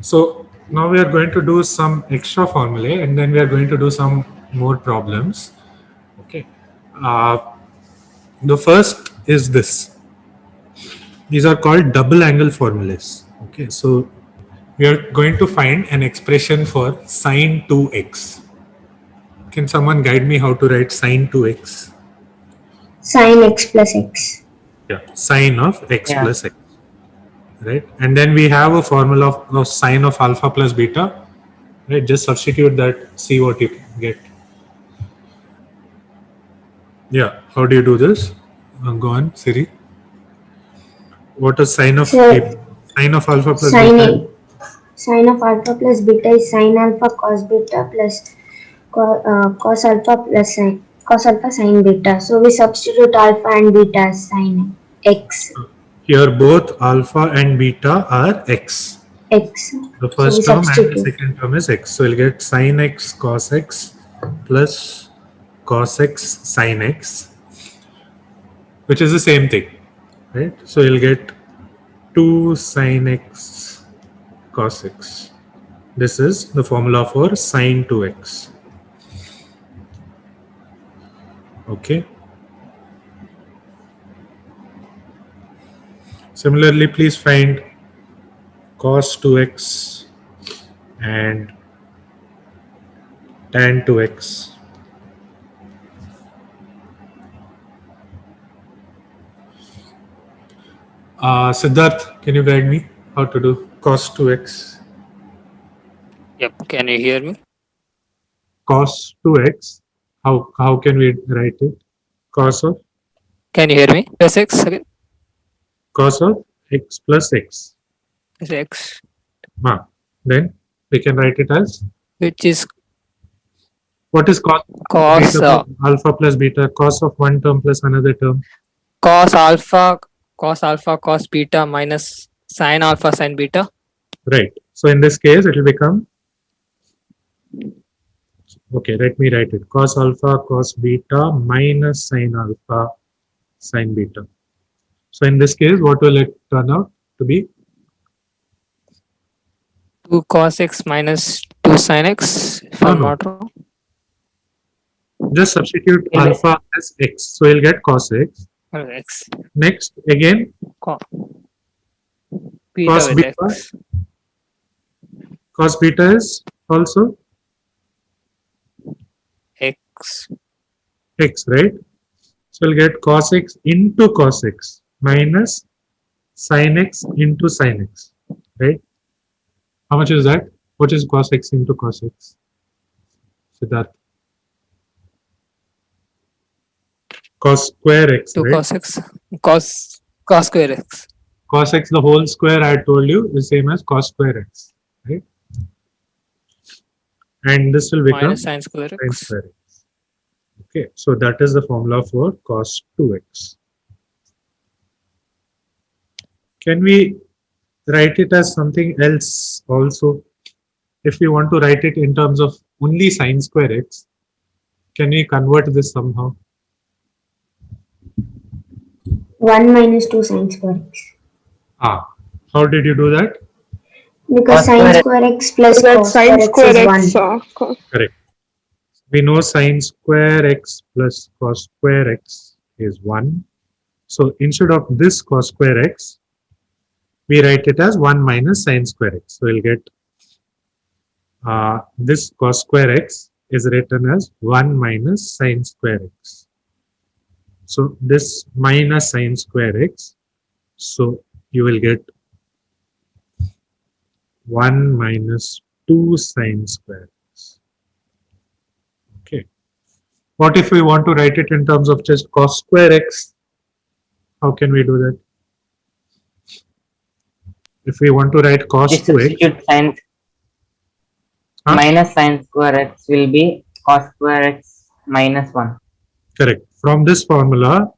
So now we are going to do some extra formulae, and then we are going to do some more problems. Okay. Uh, the first is this. These are called double angle formulas. Okay. So we are going to find an expression for sine 2x. Can someone guide me how to write sine 2x? Sin x plus x. Yeah. Sine of x Yeah. plus x. Right. And then we have a formula of sine of alpha plus beta. Right. Just substitute that, see what you get. Yeah. How do you do this? Go on, Siri. What is sine of So a? Sine of alpha plus sin beta? a sin of alpha plus beta is sin alpha cos beta plus cos alpha plus sin cos alpha sin beta. So we substitute alpha and beta as sin x. Here both alpha and beta are x. X. The So we first term and the substitute. second term is x. So we'll get sine x cos x plus cos x sin x, which is the same thing, right? So you'll get 2 sin x cos x. This is the formula for sine 2x. Okay. Similarly, please find cos 2x and tan 2x. Siddharth, can you guide me how to do cos 2x? Yep. Can you hear me? Cos 2x, how can we write it? Cos of Can you hear me? Plus x again. cos of x plus x. Plus x, Then we can write it as, which is what is cos cos beta alpha plus beta? Cos of one term plus another term. cos alpha cos beta minus sin alpha sin beta. Right. So in this case, it will become, okay, let me write it. Cos alpha cos beta minus sin alpha sin beta. So in this case, what will it turn out to be? 2 cos x minus 2 sin x, if I'm not wrong. Just substitute alpha as x. So you'll get cos x. X. Next, again, Beta cos with beta. x. Cos beta is also X. x, right? So we'll get cos x into cos x minus sin x into sin x, right? How much is that? What is cos x into cos x? Siddharth. Cos square x, 2 right? cos x. Cos square x. Cos x the whole square, I told you, is same as cos square x, right? And this will become Minus sin square sin x. square x. Okay, so that is the formula for cos 2x. Can we write it as something else also? If we want to write it in terms of only sin square x, can we convert this somehow? 1 minus 2 sin square x. How did you do that? Because sin square x plus cos square x is 1. Correct. We know sin square x plus cos square x is 1. So instead of this cos square x, we write it as 1 minus sin square x. So we'll get this cos square x is written as 1 minus sin square x. So this minus sin square x, so you will get 1 minus 2 sin square x. Okay. What if we want to write it in terms of just cos square x? How can we do that? If we want to write cos Just 2x, substitute sin minus sin square x will be cos square x minus 1. correct. From this formula,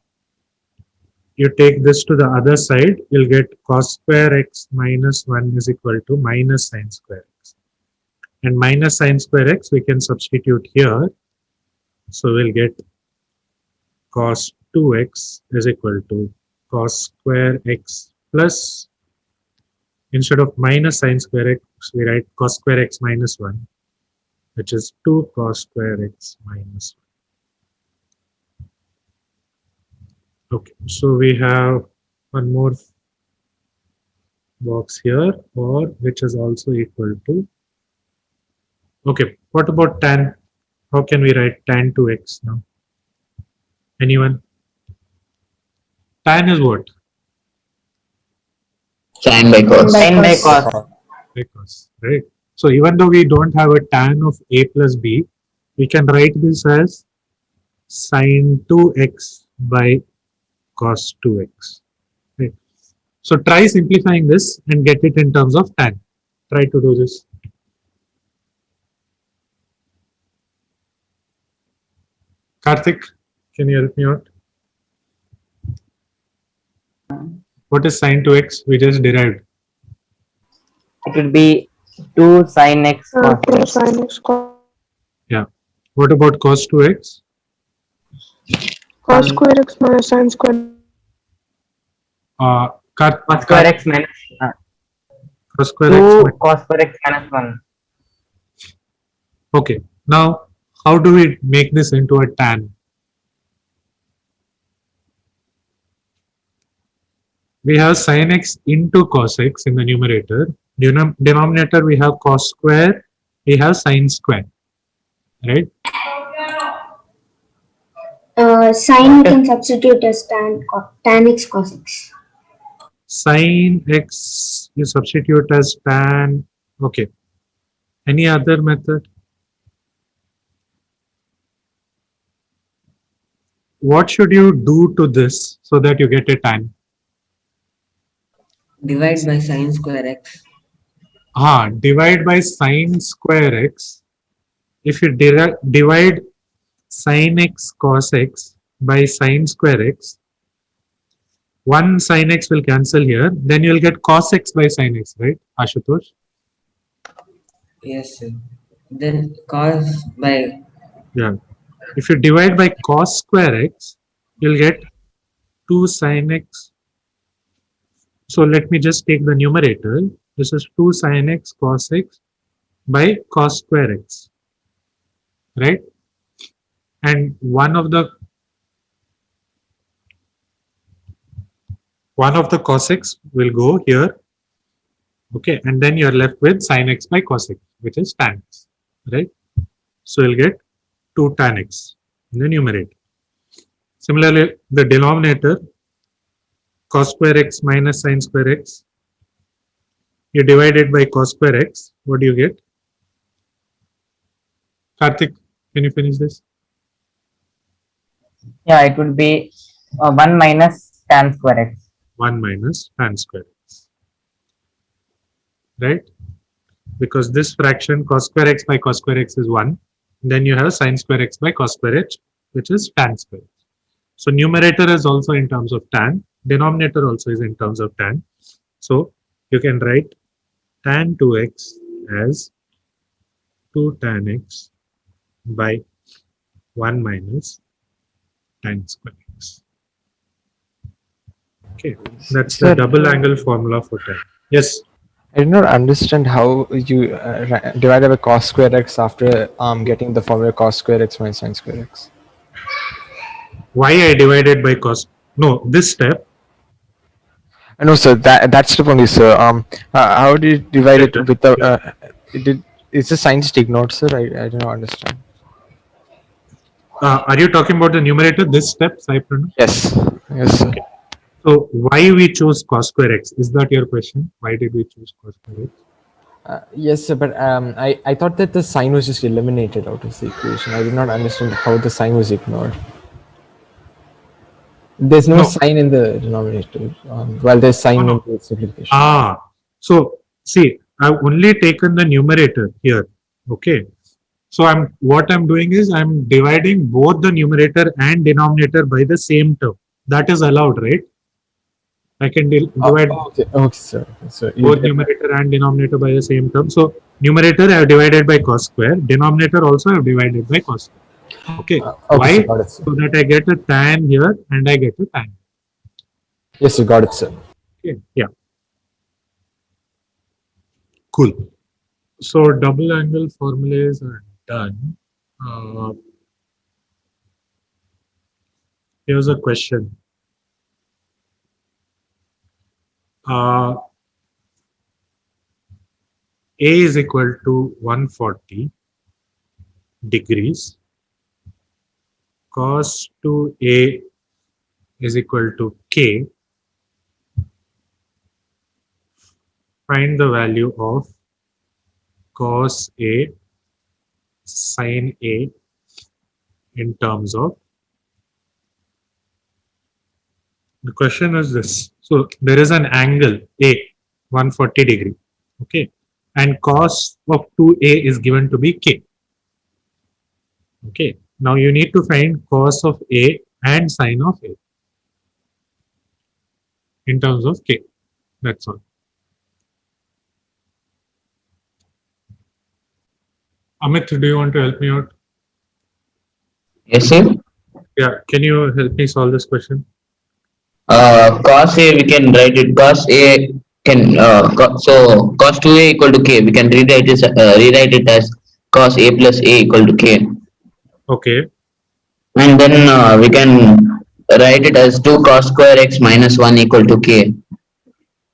you take this to the other side, you'll get cos square x minus 1 is equal to minus sin square x. And minus sin square x, we can substitute here. So we'll get cos 2x is equal to cos square x plus Instead of minus sine square x, we write cos square x minus 1, which is 2 cos square x minus 1. Okay, so we have one more box here, or which is also equal to. Okay, what about tan? How can we write tan 2x now? Anyone? Tan is what? Sine by cos. Sine by cos. Because, right? So even though we don't have a tan of a plus b, we can write this as sine 2x by cos 2x. Right? So try simplifying this and get it in terms of tan. Try to do this. Karthik, can you help me out? What is sine 2x? We just derived. It would be 2 sin x cos x. Sin x Yeah. What about cos 2x? cos square x minus sin square. Cos square x minus Cos square 2 x. cos square x minus 1. Okay. Now, how do we make this into a tan? We have sin x into cos x in the numerator. Denominator, we have cos square, we have sin square, right? Sin we can substitute as tan x cos x. Sin x you substitute as tan. Okay. Any other method? What should you do to this so that you get a tan? Divide by sine square x. Divide by sin square x. If you divide sin x cos x by sin square x, one sin x will cancel here, then you will get cos x by sin x, right, Ashutosh? Yes, sir. Then cos by. Yeah. If you divide by cos square x, you'll get 2 sin x. So let me just take the numerator. This is 2 sin x cos x by cos square x, right? And one of the cos x will go here. Okay, and then you're left with sin x by cos x, which is tan x, right? So you'll get 2 tan x in the numerator. Similarly, the denominator, cos square x minus sin square x, you divide it by cos square x, what do you get? Karthik, can you finish this? Yeah, it would be 1 minus tan square x. 1 minus tan square x, right? Because this fraction cos square x by cos square x is 1. Then you have sin square x by cos square x, which is tan square x. So numerator is also in terms of tan. Denominator also is in terms of tan. So you can write tan 2x as 2 tan x by 1 minus tan square x. Okay, that's the Sir, double angle formula for tan. Yes. I do not understand how you divided by cos square x after getting the formula cos square x minus sin square x. Why I divided by cos? No, this step. No, sir. That step only, sir. How did you divide it with the? It's the sign just ignored, sir. I do not understand. Are you talking about the numerator? This step, Cyprano? Yes. Yes, sir. Okay. So why we chose cos square x? Is that your question? Why did we choose cos square x? Yes, sir. But I thought that the sign was just eliminated out of the equation. I did not understand how the sign was ignored. There's no sign in the denominator. While there's sign in the simplification. So see, I've only taken the numerator here. Okay. So what I'm doing is I'm dividing both the numerator and denominator by the same term. That is allowed, right? I can divide Okay, sir. So both numerator and denominator by the same term. So numerator I have divided by cos square. Denominator also I have divided by cos square. Okay. Why? Got it, sir. So that I get a tan here and I get a tan. Yes, you got it, sir. Okay. Yeah. Cool. So double angle formulas are done. Here's a question. A is equal to 140 degrees. Cos 2A is equal to K. Find the value of cos A sin A in terms of. The question is this. So there is an angle A, 140 degree. Okay. And cos of 2A is given to be K. Okay. Now you need to find cos of A and sin of A in terms of K. That's all. Amit, do you want to help me out? Yes, sir. Yeah. Can you help me solve this question? Cos A, we can write it cos A can so cos 2A equal to K. We can rewrite it as cos A plus A equal to K, Okay. and then we can write it as 2 cos square x minus 1 equal to K.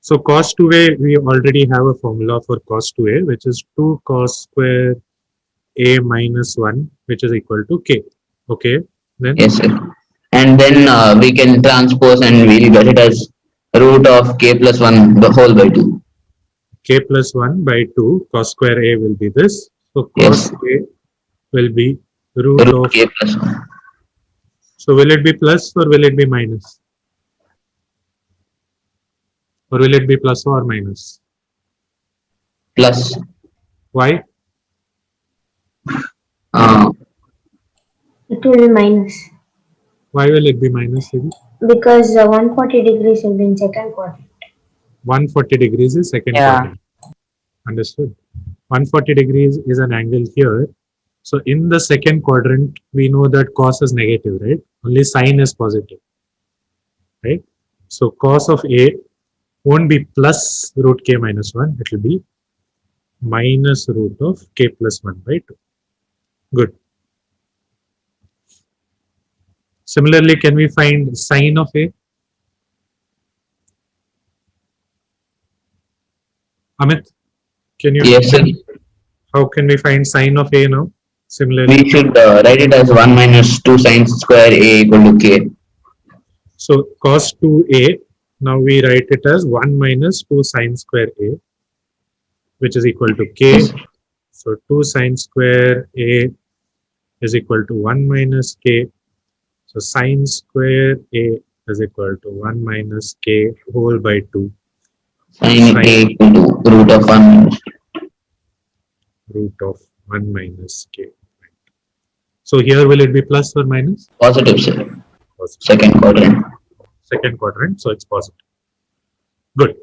So cos 2A, we already have a formula for cos 2A, which is 2 cos square A minus 1, which is equal to K. Okay. Then Yes, sir. And then we can transpose and we'll get it as root of K plus 1 the whole by 2. K plus 1 by 2, cos square A will be this. So Yes. cos A will be root Root of. K plus 1 So will it be plus or will it be minus? Or will it be plus or minus? plus Why? uh, It will be minus Why will it be minus? Siddhi? because 140 degrees will be in second quadrant. 140 degrees is second Yeah. quadrant. Understood. 140 degrees is an angle here. So in the second quadrant, we know that cos is negative, right? Only sine is positive, right? So cos of A won't be plus root K minus 1. It will be minus root of K plus 1 by 2. Good. Similarly, can we find sine of A? Amit, can you? yes, sir. How can we find sine of A now? Similarly, We should write it as 1 minus 2 sin square A equal to K. so cos 2A, now we write it as 1 minus 2 sine square A, which is equal to K. Yes. So 2 sine square A is equal to 1 minus K. So sine square A is equal to 1 minus K whole by 2 Sin A equal to root of 1 minus root of 1 minus K. So here will it be plus or minus? positive, sir. Positive. Second quadrant. Second quadrant, so it's positive. Good.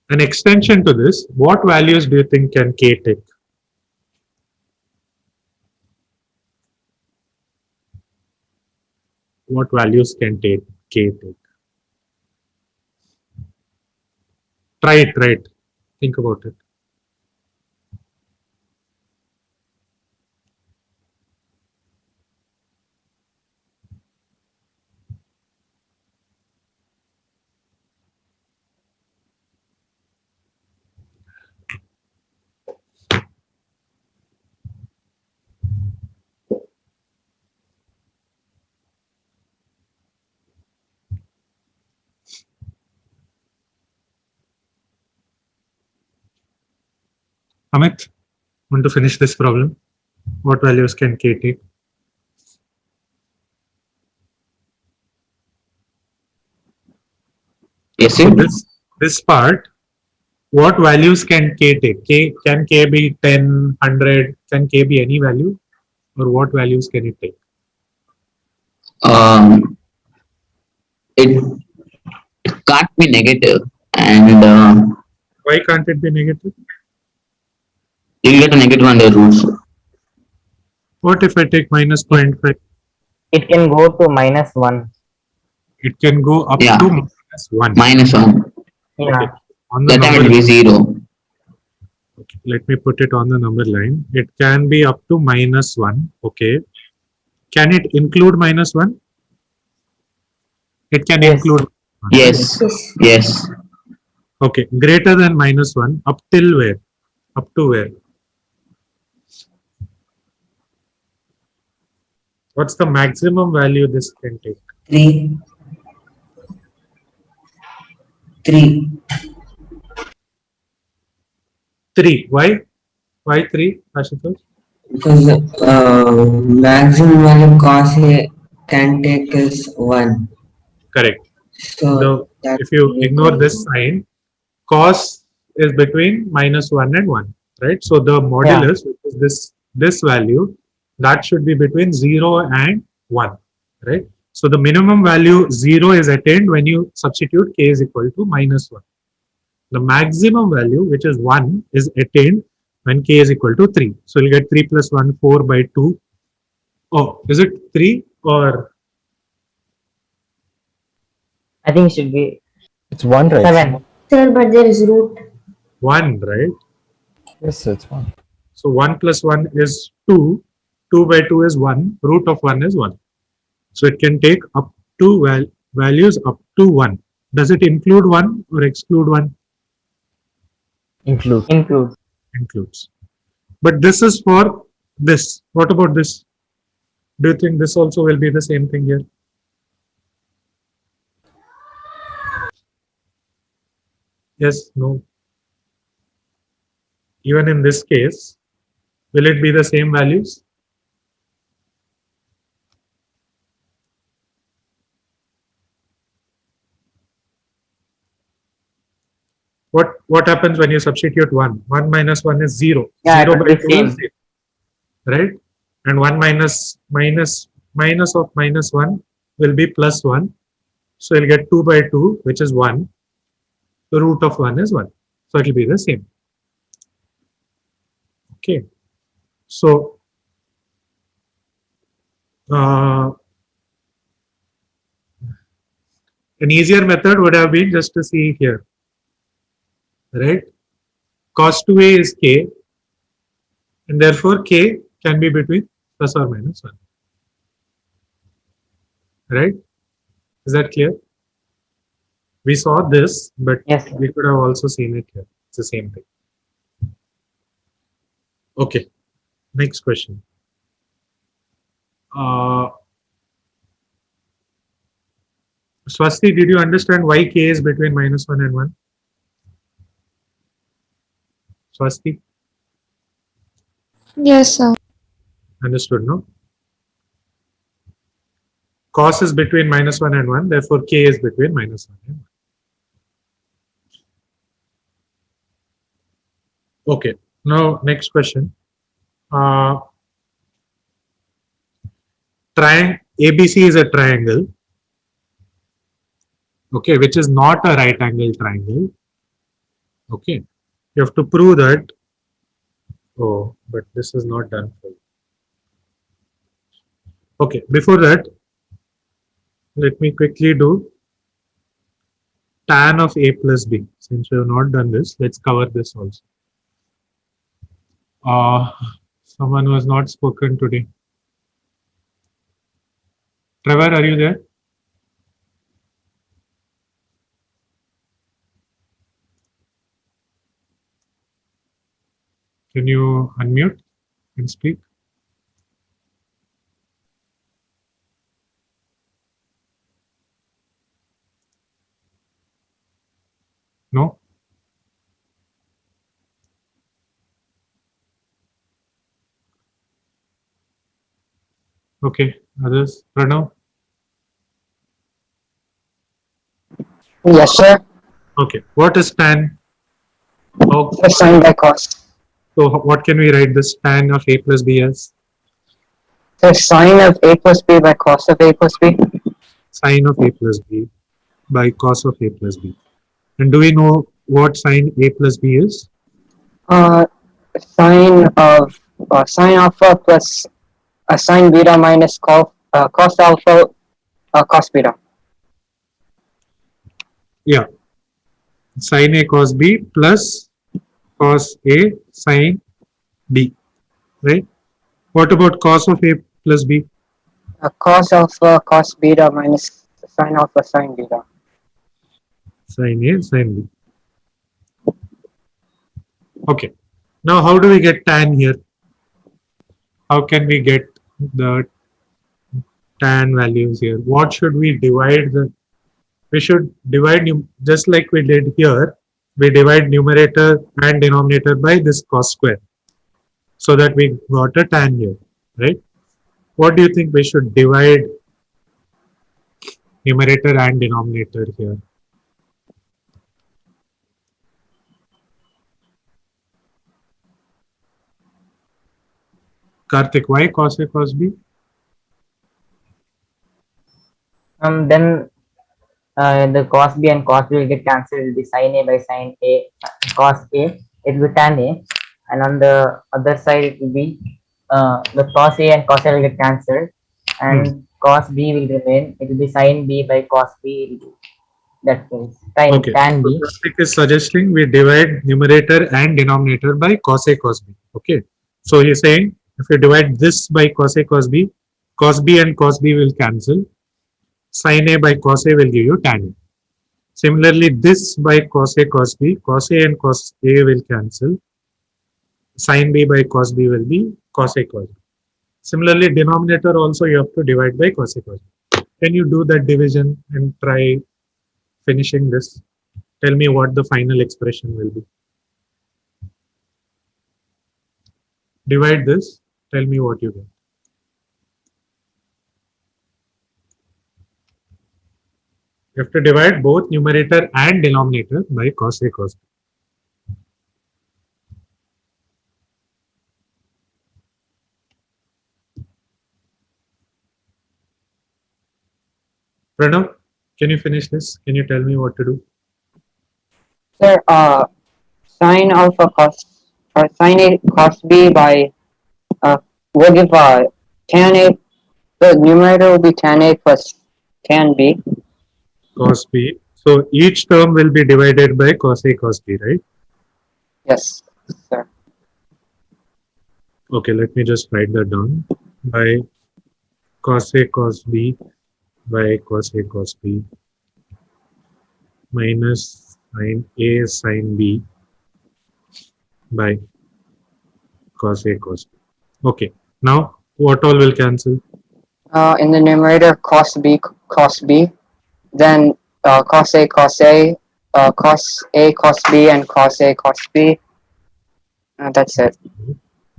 An extension to this, what values do you think can K take? What values can take K take? Try it. Think about it. Amit, want to finish this problem? What values can K take? Yes, So sir. this part, what values can K take? Can K be 10, 100? Can K be any value? Or what values can it take? It can't be negative, and Why can't it be negative? you'll get a negative under roots. What if I take minus 0.5? It can go to -1. It can go up Yeah. to -1. -1. Yeah. Okay. On the That time number, it will be 0. okay, let me put it on the number line. It can be up to -1. Okay. Can it include -1? It can Yes. include 1, right? Yes. Yes. Yes. Okay. Greater than -1 up till where? Up to where? What's the maximum value this can take? 3. 3. 3. Why? Why 3, Ashutosh? Because maximum value cos A can take is 1. Correct. So that If you will ignore equal this to sign, cos is between -1 and 1, right? So the modulus, which is this value, that should be between 0 and 1, right? So the minimum value 0 is attained when you substitute k is equal to -1. The maximum value, which is 1, is attained when k is equal to 3. So you'll get 3 plus 1, 4 by 2. Oh, is it 3 or I think it should be It's 1, right? 7. Sir, but there is root. 1, right? Yes, sir, it's 1. So 1 plus 1 is 2. 2 by 2 is 1. Root of 1 is 1. So it can take up to values up to 1. Does it include 1 or exclude 1? Include. Include. Includes. But this is for this. What about this? Do you think this also will be the same thing here? Yes, no. Even in this case, will it be the same values? What happens when you substitute 1? 1 minus 1 is 0. Yeah, 0 it by will 2 be is same. 0. Right? And 1 minus of -1 will be +1. So you'll get 2 by 2, which is 1. The root of 1 is 1. So it will be the same. Okay. So an easier method would have been just to see here. Right? Cos 2a is k, and therefore k can be between plus or minus 1. Right? Is that clear? We saw this, but Yes. we could have also seen it here. It's the same thing. Okay. Next question. Swasti, did you understand why k is between -1 and 1? Swasti? Yes, sir. Understood, no? Cos is between -1 and 1, therefore k is between -1 and 1. Okay, now next question. ABC is a triangle, okay, which is not a right angle triangle. Okay, you have to prove that. Oh, but this is not done for you. Okay, before that, let me quickly do tan of a plus b. Since we have not done this, let's cover this also. Someone who has not spoken today. Trevor, are you there? Can you unmute and speak? No? Okay, others? Pranav? Yes, sir. Okay, what is tan? Oh, The sine by cos. so what can we write this tan of a plus b as? The sine of a plus b by cos of a plus b. Sine of a plus b by cos of a plus b. And do we know what sine a plus b is? Uh, sine of sine alpha plus sine beta minus cos cos alpha, cos beta. Yeah, sin A cos B plus cos A sin B, right? What about cos of A plus B? Cos alpha, cos beta minus sin alpha, sin beta. Sin A sin B. Okay. Now, how do we get tan here? How can we get the tan values here? What should we divide the? We should divide just like we did here. We divide numerator and denominator by this cos square, so that we got a tan here, right? What do you think we should divide numerator and denominator here? Karthik, why cos A cos B? Then the cos B and cos B will get cancelled. It will be sin A by sin A, cos A. It will be tan A, and on the other side it will be the cos A and cos A will get cancelled, and cos B will remain. It will be sin B by cos B. That means Okay. tan So B. Karthik is suggesting we divide numerator and denominator by cos A cos B. Okay. So he's saying if you divide this by cos A cos B and cos B will cancel. Sin A by cos A will give you tan A. Similarly, this by cos A cos B, cos A and cos A will cancel. Sin B by cos B will be cos A cos B. Similarly, denominator also you have to divide by cos A cos B. Can you do that division and try finishing this? Tell me what the final expression will be. Divide this. Tell me what you get. You have to divide both numerator and denominator by cos A cos B. Pranav, can you finish this? Can you tell me what to do? Sir, sin alpha cos or sin A cos B by we'll give tan A. The numerator will be tan A plus tan B. Cos B. So each term will be divided by cos A cos B, right? Yes, sir. Okay, let me just write that down. By cos A cos B by cos A cos B minus sin A sin B by cos A cos B. Okay, now what all will cancel? In the numerator, cos B, then cos A cos A, cos A cos B, and cos A cos B. That's it.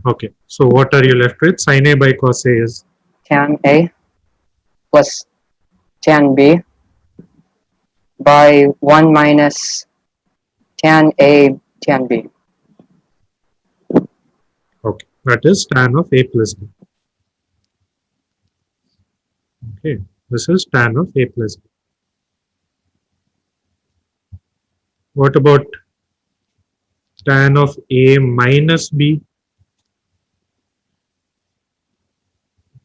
Okay, so what are you left with? Sin A by cos A is Tan A plus tan B by 1 minus tan A tan B. okay. That is tan of A plus B. Okay, this is tan of A plus B. What about tan of A minus B?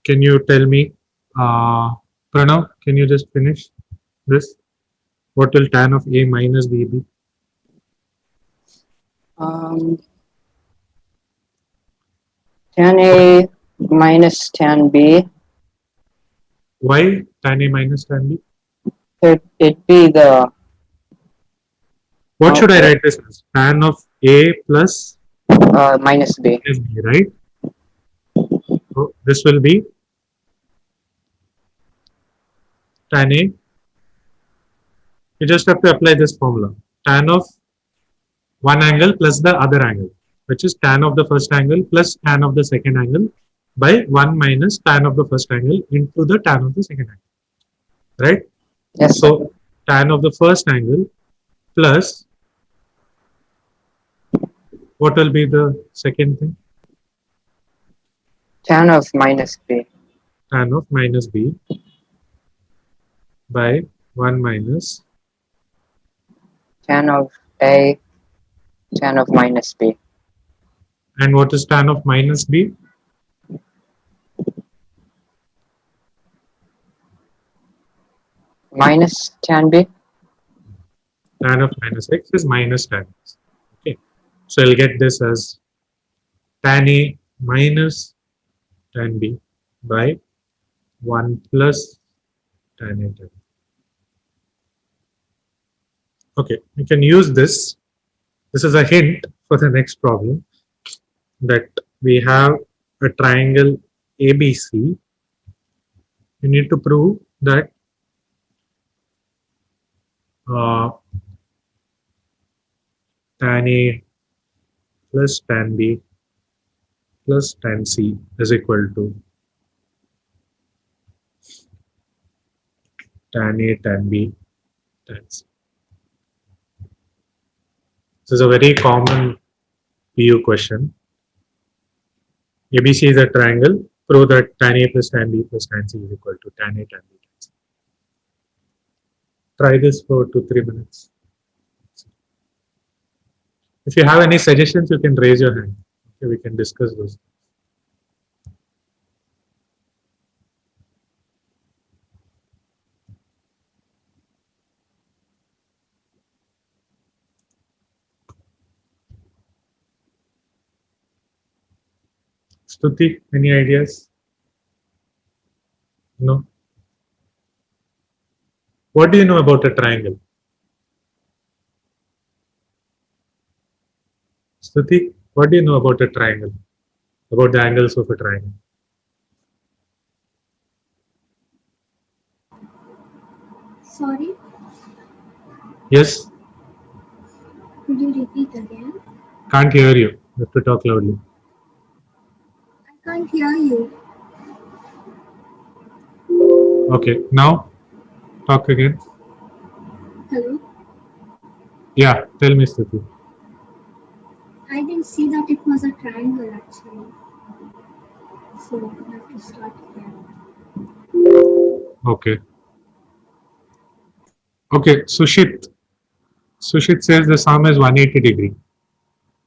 Can you tell me, Pranav, can you just finish this? What will tan of A minus B be? Tan A minus tan B. Why tan A minus tan B? It'd be the What should I Okay. write this as? Tan of A plus minus B. minus B, right? So this will be tan A. You just have to apply this formula. Tan of one angle plus the other angle, which is tan of the first angle plus tan of the second angle by 1 minus tan of the first angle into the tan of the second angle. Right? Yes, sir. So tan of the first angle plus what will be the second thing? Tan of minus B. Tan of minus B by 1 minus Tan of A. Tan of minus B. and what is tan of minus B? minus tan B. Tan of minus x is minus tan x. Okay, so I'll get this as tan A minus tan B by 1 plus tan A tan B. Okay, you can use this. This is a hint for the next problem, that we have a triangle ABC. You need to prove that tan A plus tan B plus tan C is equal to tan A tan B tan C. This is a very common PU question. ABC is a triangle. Prove that tan A plus tan B plus tan C is equal to tan A tan B tan C. Try this for 2-3 minutes. If you have any suggestions, you can raise your hand. Okay, we can discuss those. Stuti, any ideas? No. What do you know about a triangle? Stuti, what do you know about a triangle? About the angles of a triangle? Sorry, Yes? could you repeat again? Can't hear you. You have to talk loudly. I can't hear you. Okay, now talk again. Hello? Yeah, tell me, Stuti. I didn't see that it was a triangle actually. So I have to start again. Okay. Okay, Sushit. Sushit says the sum is 180 degree.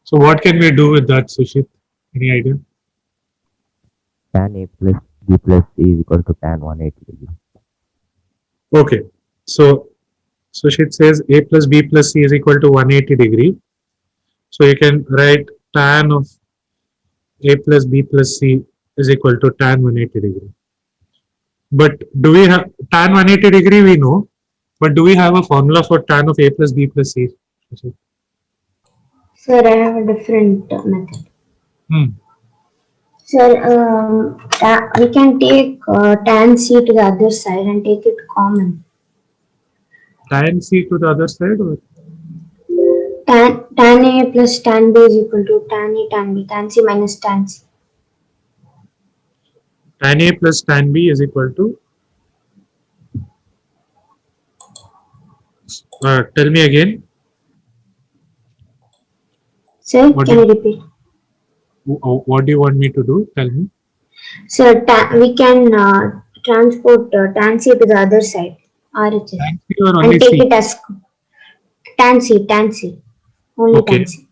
So what can we do with that, Sushit? Any idea? Tan A plus B plus C is equal to tan 180 degree. Okay. So Sushit says A plus B plus C is equal to 180 degree. So you can write tan of A plus B plus C is equal to tan 180 degree. But do we have tan 180 degree? We know. But do we have a formula for tan of A plus B plus C? Sir, I have a different method. Hmm. Sir, we can take tan C to the other side and take it common. Tan C to the other side? Or? Tan A plus tan B is equal to tan A tan B, tan C minus tan C. Tan A plus tan B is equal to, tell me again. Sir, What can do you repeat? What do you want me to do? Tell me. Sir, we can transport tan C to the other side, RHS, Tan C or only and take C? it as tan C, only Okay. tan C.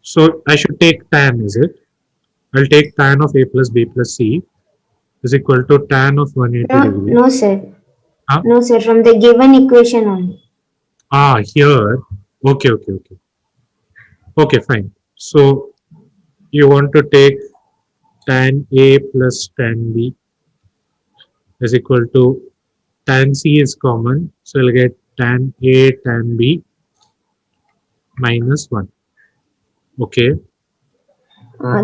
So I should take tan, is it? I'll take tan of A plus B plus C is equal to tan of 180 degree. No, sir. Huh? No, sir. From the given equation only. Ah, here. Okay, okay, okay. Okay, fine. So you want to take tan A plus tan B is equal to tan C is common. So you'll get tan A tan B minus 1. Okay.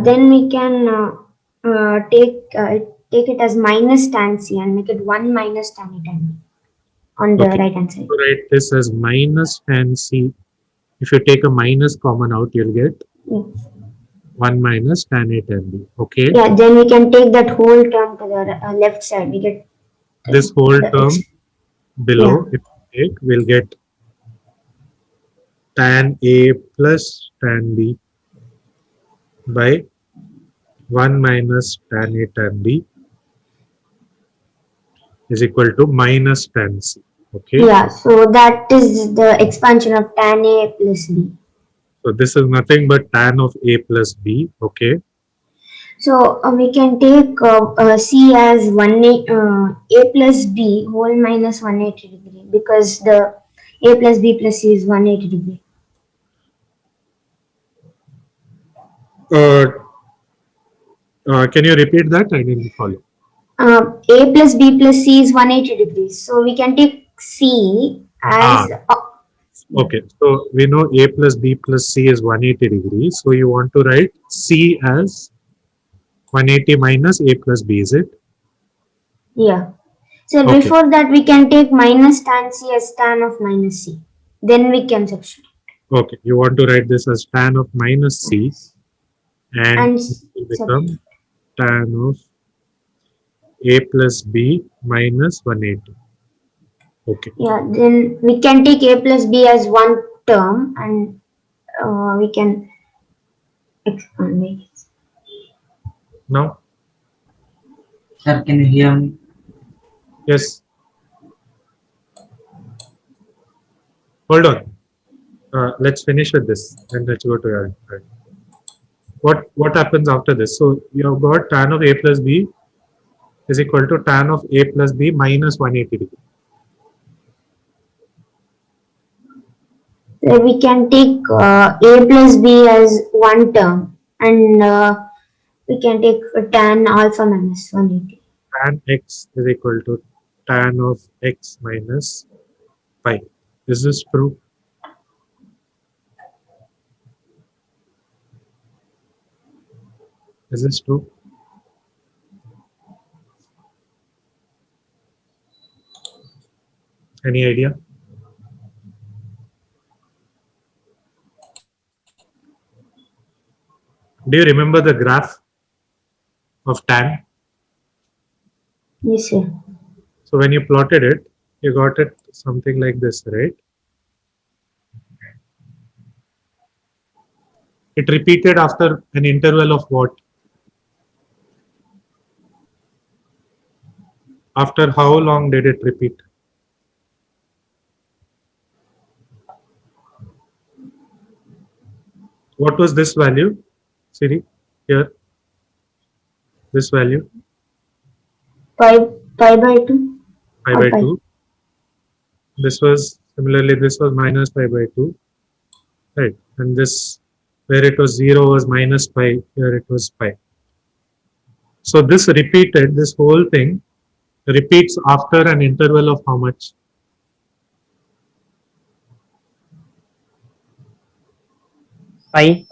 Then we can take it as minus tan C and make it 1 minus tan A tan B on the Okay. right hand side. So write this as minus tan C. If you take a minus common out, you'll get Yeah. 1 minus tan A tan B. Okay. Yeah, then we can take that whole term to the left side. We get This whole the term below, if we take, we'll get tan A plus tan B by 1 minus tan A tan B is equal to minus tan C. Okay. Yeah, so that is the expansion of tan A plus B. So this is nothing but tan of A plus B. Okay. So we can take C as A plus B whole minus 180 degree, because the A plus B plus C is 180 degree. Can you repeat that? I didn't follow. A plus B plus C is 180 degrees. So we can take C as Okay, so we know A plus B plus C is 180 degrees. So you want to write C as 180 minus A plus B, is it? yeah. So Okay. before that we can take minus tan C as tan of minus C. Then we can substitute. Okay, you want to write this as tan of minus C, and And it will become tan of A plus B minus 180. Okay. yeah, then we can take A plus B as one term, and we can expand it. Now, Sir, can you hear me? yes. Hold on. Let's finish with this and let's go to your. What happens after this? So you have got tan of A plus B is equal to tan of A plus B minus 180 degree. So we can take A plus B as one term, and we can take tan alpha minus 180. Tan x is equal to tan of x minus pi. Is this true? Is this true? Any idea? Do you remember the graph of tan? Yes, sir. So when you plotted it, you got it something like this, right? It repeated after an interval of what? After how long did it repeat? What was this value, Siri? Here, this value, Pi by 2. pi by 2. This was similarly, this was minus pi by 2, right? And this, where it was 0 was minus pi, here it was pi. So this repeated, this whole thing repeats after an interval of how much? Pi.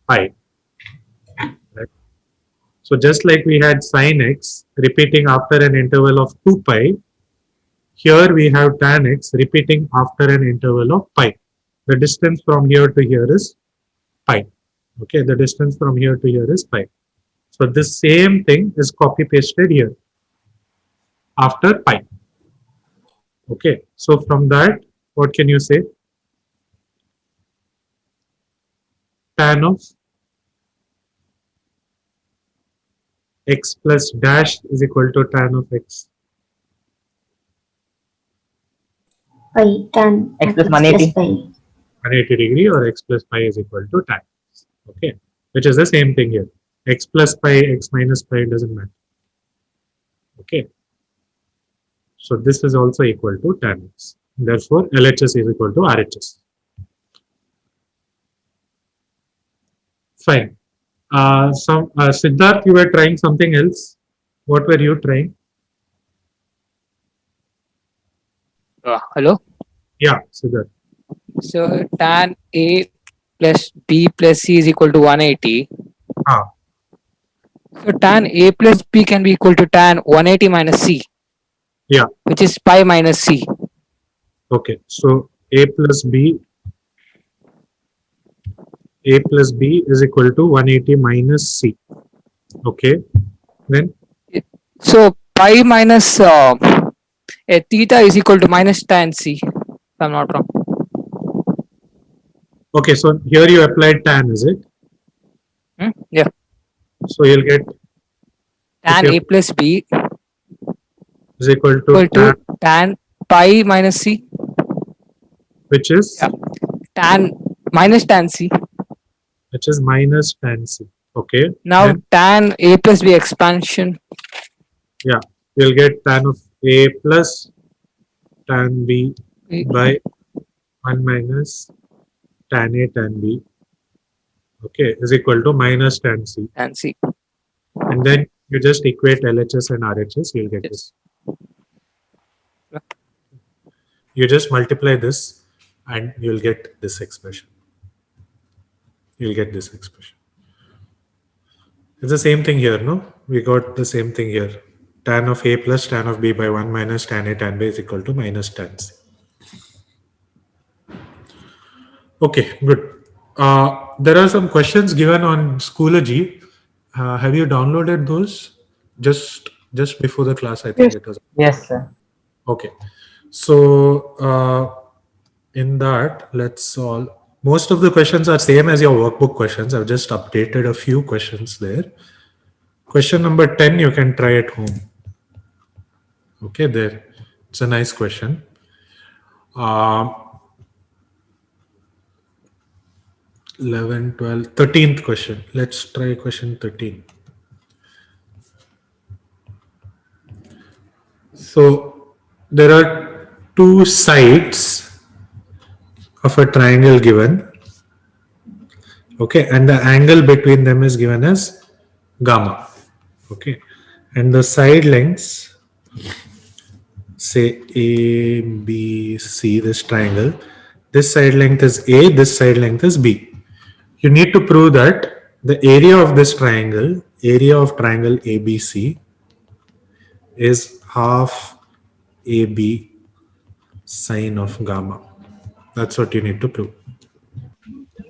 Pi. Right. So just like we had sin x repeating after an interval of 2 pi, here we have tan x repeating after an interval of pi. The distance from here to here is pi. Okay, the distance from here to here is pi. So this same thing is copy pasted here after pi. Okay, so from that, what can you say? Tan of x plus dash is equal to tan of x. Pi tan X plus plus 180. pi. 180 degree, or x plus pi is equal to tan. Okay, which is the same thing here. X plus pi, x minus pi, doesn't matter. Okay, so this is also equal to tan x. Therefore, LHS is equal to RHS. Fine. Siddharth, you were trying something else. What were you trying? Hello. Yeah, Siddharth. So tan A plus B plus C is equal to 180. Ah. So tan A plus B can be equal to tan 180 minus C. Yeah. Which is pi minus C. Okay. So A plus B is equal to 180 minus C. Okay. Then? So pi minus theta is equal to minus tan C, if I'm not wrong. Okay, so here you applied tan, is it? Yeah. So you'll get Tan A plus B is equal equal to to tan pi minus C. Which is? Yeah. Tan minus tan C. Which is minus tan C. Okay. Now Then, tan a plus b expansion. yeah, you'll get tan of A plus tan B by 1 minus tan A tan B, okay, is equal to minus tan C. And c. And then you just equate LHS and RHS, you'll get Yes. this. You just multiply this and you'll get this expression. You'll get this expression. It's the same thing here, no? We got the same thing here. Tan of A plus tan of B by 1 minus tan A tan B is equal to minus tan C. Okay, good. There are some questions given on Schoology. Have you downloaded those? Just before the class, I think Yes. it was. Yes, sir. Okay. So in that, let's solve. Most of the questions are same as your workbook questions. I've just updated a few questions there. Question number 10, you can try at home. Okay, there. It's a nice question. 11, 12, 13th question. Let's try question 13. So there are two sides of a triangle given. Okay, and the angle between them is given as gamma. Okay, and the side lengths, say A, B, C, this triangle, this side length is A, this side length is B. You need to prove that the area of this triangle, area of triangle ABC, is half AB sine of gamma. That's what you need to prove.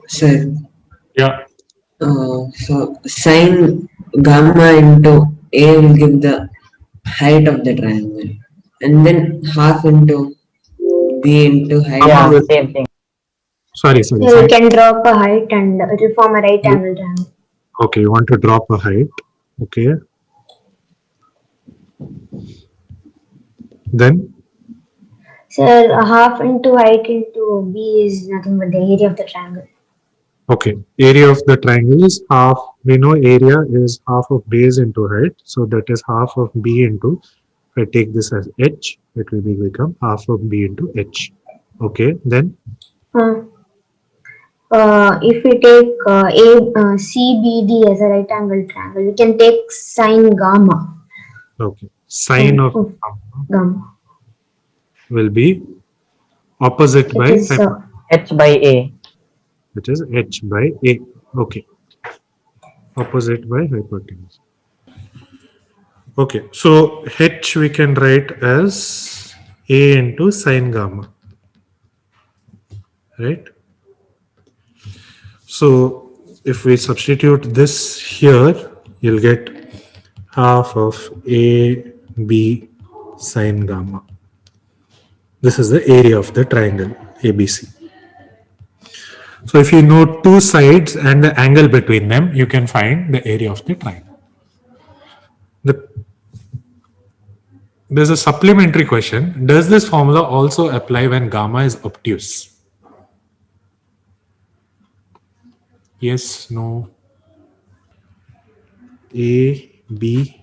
Sir, Yeah. so sine gamma into A will give the height of the triangle, and then half into B into height. Yeah, same thing. Sorry. So we can drop a height and it will form a right angle triangle. Okay, you want to drop a height. Okay. Then, Sir, a half into height into B is nothing but the area of the triangle. okay, area of the triangle is half. We know area is half of base into height. So that is half of B into, if I take this as H, it will become half of B into H. Okay, then, If we take CBD as a right angle triangle, we can take sine gamma. okay, sine of Gamma. will be opposite It by is hypotenuse, H by A. which is H by A. Okay, opposite by hypotenuse. Okay, so H we can write as A into sine gamma, right? So if we substitute this here, you'll get half of A B sine gamma. This is the area of the triangle ABC. So if you know two sides and the angle between them, you can find the area of the triangle. There's a supplementary question. Does this formula also apply when gamma is obtuse? Yes, no. A, B,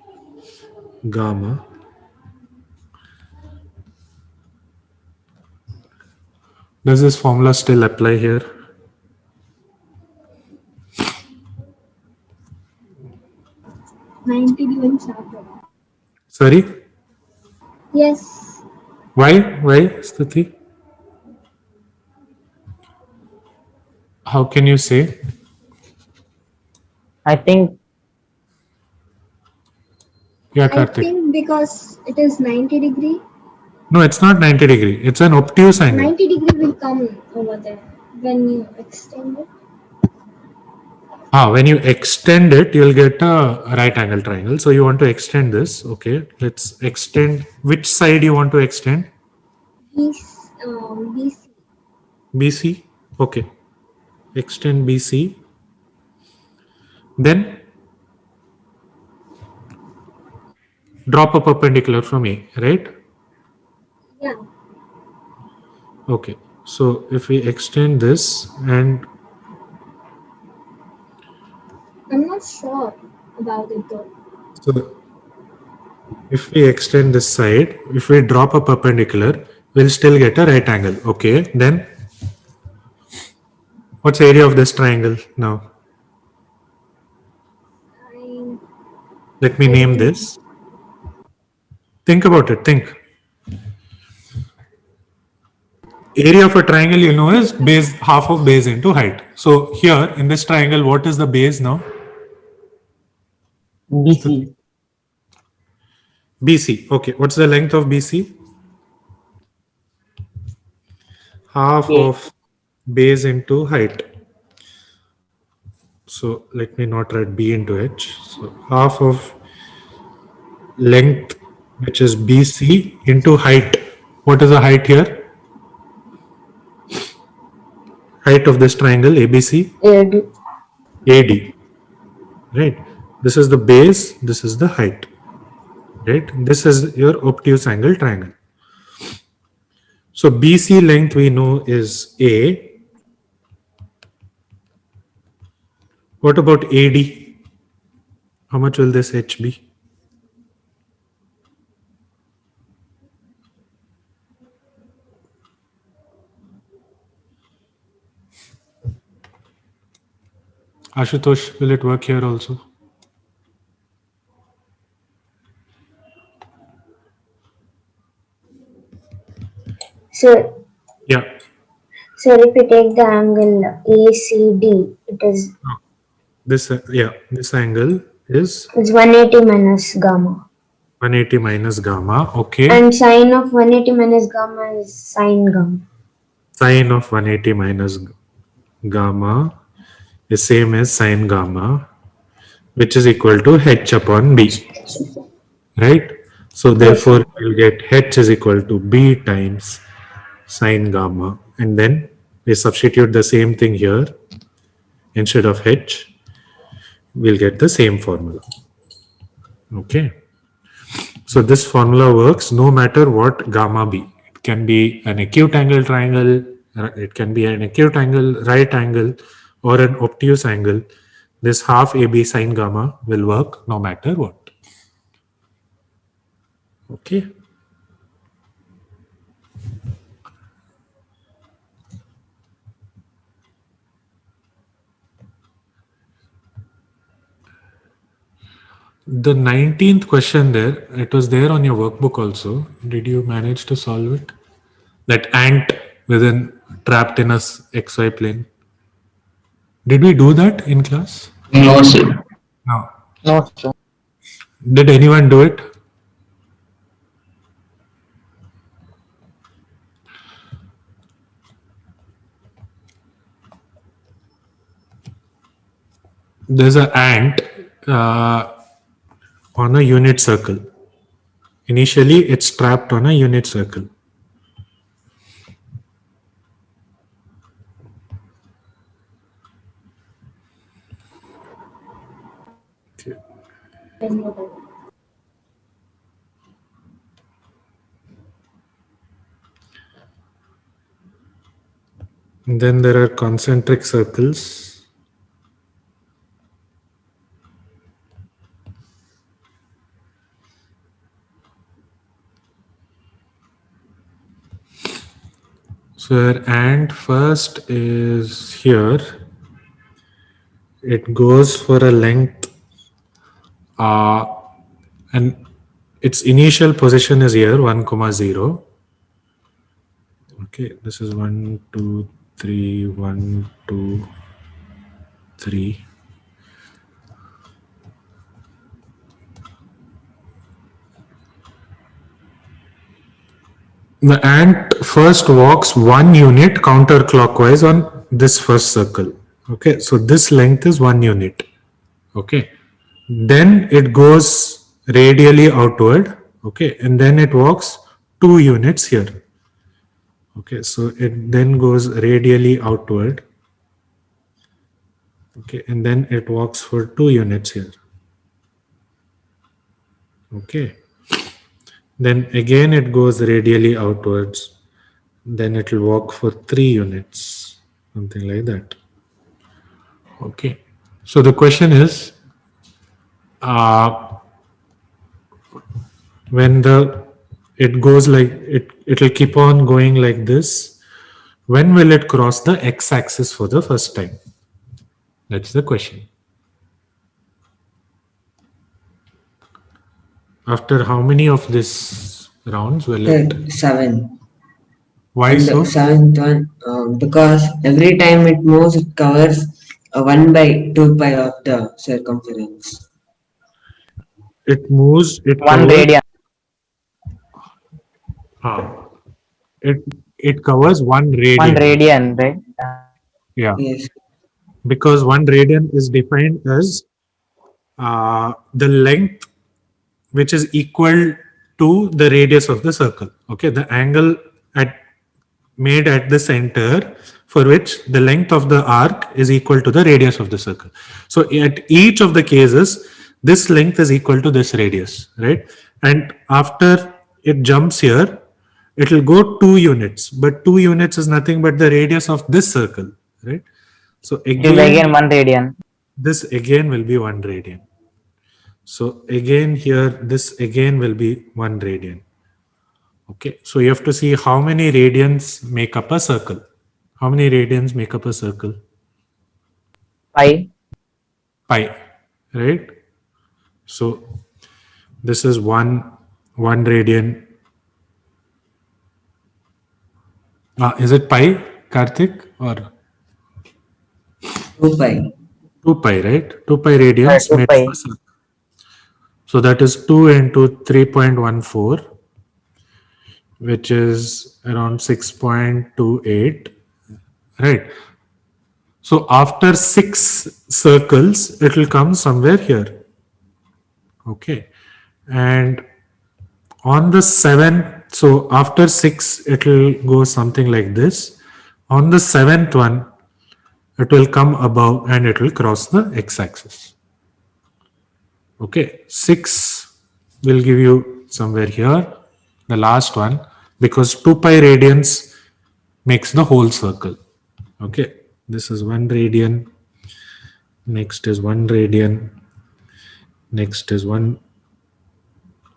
gamma. Does this formula still apply here? Sorry? Yes. Why? Why, Stuti? How can you say? I think Yeah, I Karthik. think because it is 90 degree, No, it's not 90 degree. It's an obtuse angle. 90 degree will come over there when you extend it. When you extend it, you'll get a right angle triangle. So you want to extend this. Okay, let's extend. Which side you want to extend? BC. BC. Okay. Extend BC. Then drop a perpendicular from A, right? Yeah. Okay. So if we extend this and I'm not not sure about it though. So if we extend this side, if we drop a perpendicular, we'll still get a right angle. Okay, then what's area of this triangle now? Sine Let me name this. Think about it. Think. Area of a triangle, you know, is base, half of base into height. So here in this triangle, what is the base now? BC. BC. Okay. What's the length of BC? Half A. of base into height. So let me not write B into H. So half of length, which is BC, into height. What is the height here? Height of this triangle ABC? AD. AD. Right. This is the base. This is the height. Right. This is your obtuse angle triangle. So BC length we know is A. What about AD? How much will this H be? Ashutosh, will it work here also? So, Yeah. so if we take the angle ACD, it is This this angle is it's 180 minus gamma. 180 minus gamma. Okay. And sine of 180 minus gamma is sine gamma. Sine of 180 minus gamma is same as sine gamma, which is equal to h upon b. Right? So therefore you'll get h is equal to b times sine gamma, and then we substitute the same thing here. Instead of h, we'll get the same formula. Okay. So this formula works no matter what gamma be. It can be an acute angle triangle, it can be an acute angle, right angle, or an obtuse angle. This half AB sine gamma will work no matter what. Okay. The 19th question there, it was there on your workbook also. Did you manage to solve it? That ant within trapped in a XY plane. Did we do that in class? No, sir. No. No, sir. Did anyone do it? There's an ant on a unit circle. Initially, it's trapped on a unit circle. And then there are concentric circles. So our ant first is here. It goes for a length and its initial position is here 1, 0. Okay, this is 1, 2, 3, 1, 2, 3. The ant first walks 1 unit counterclockwise on this first circle. Okay, so this length is 1 unit. Okay, then it goes radially outward. Okay, and then it walks 2 units here. Okay, so it then goes radially outward. Okay, and then it walks for 2 units here. Okay, then again it goes radially outwards. Then it will walk for 3 units, something like that. Okay, so the question is, uh, when it goes like it'll keep on going like this. When will it cross the x-axis for the first time? That's the question. After how many of these rounds will it? 7. Why And so? the seventh one, because every time it moves, it covers 1 by 2 pi of the circumference. It moves. It 1 covers. radian. Uh, it it covers 1 1 radian. radian, right? Yeah, Yes. because 1 radian is defined as the length which is equal to the radius of the circle. Okay, the angle at made at the center for which the length of the arc is equal to the radius of the circle. So at each of the cases, this length is equal to this radius, right? And after it jumps here, it will go 2 units, but 2 units is nothing but the radius of this circle, right? So It will be again, again 1 radian. this again will be 1 radian. So again here, this again will be 1 radian. Okay, so you have to see how many radians make up a circle. How many radians make up a circle? Pi. Pi, right? So this is one radian. Is it pi, Karthik, or 2 pi. 2 pi, right? 2 pi radians 2 made up pi. a circle. So that is 2 into 3.14, which is around 6.28, right? So after 6 circles, it will come somewhere here. Okay. And on the 7th, so after 6, it will go something like this. On the 7th one, it will come above and it will cross the x-axis. Okay. 6 will give you somewhere here, the last one, because 2 pi radians makes the whole circle. Okay. This is 1 radian. Next is 1 radian. Next is one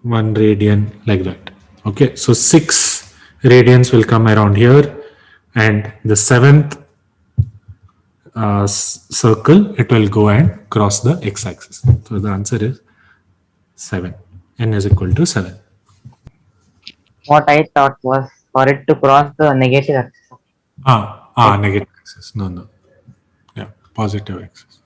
radian, like that. Okay, so 6 radians will come around here, and the 7th circle, it will go and cross the x-axis. So the answer is 7. N is equal to 7. What I thought was for it to cross the negative axis. Like, Negative axis. No, no. Yeah, positive axis.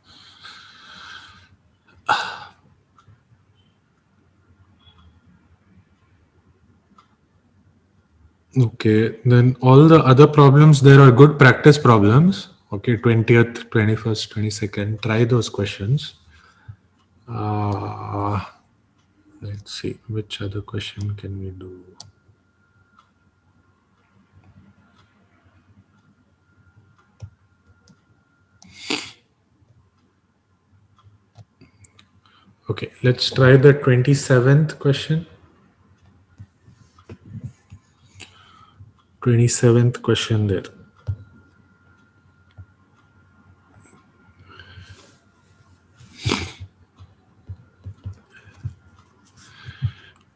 Okay, then all the other problems, there are good practice problems. Okay, 20th, 21st, 22nd, try those questions. Let's see, which other question can we do? Okay, let's try the 27th question. 27th question there.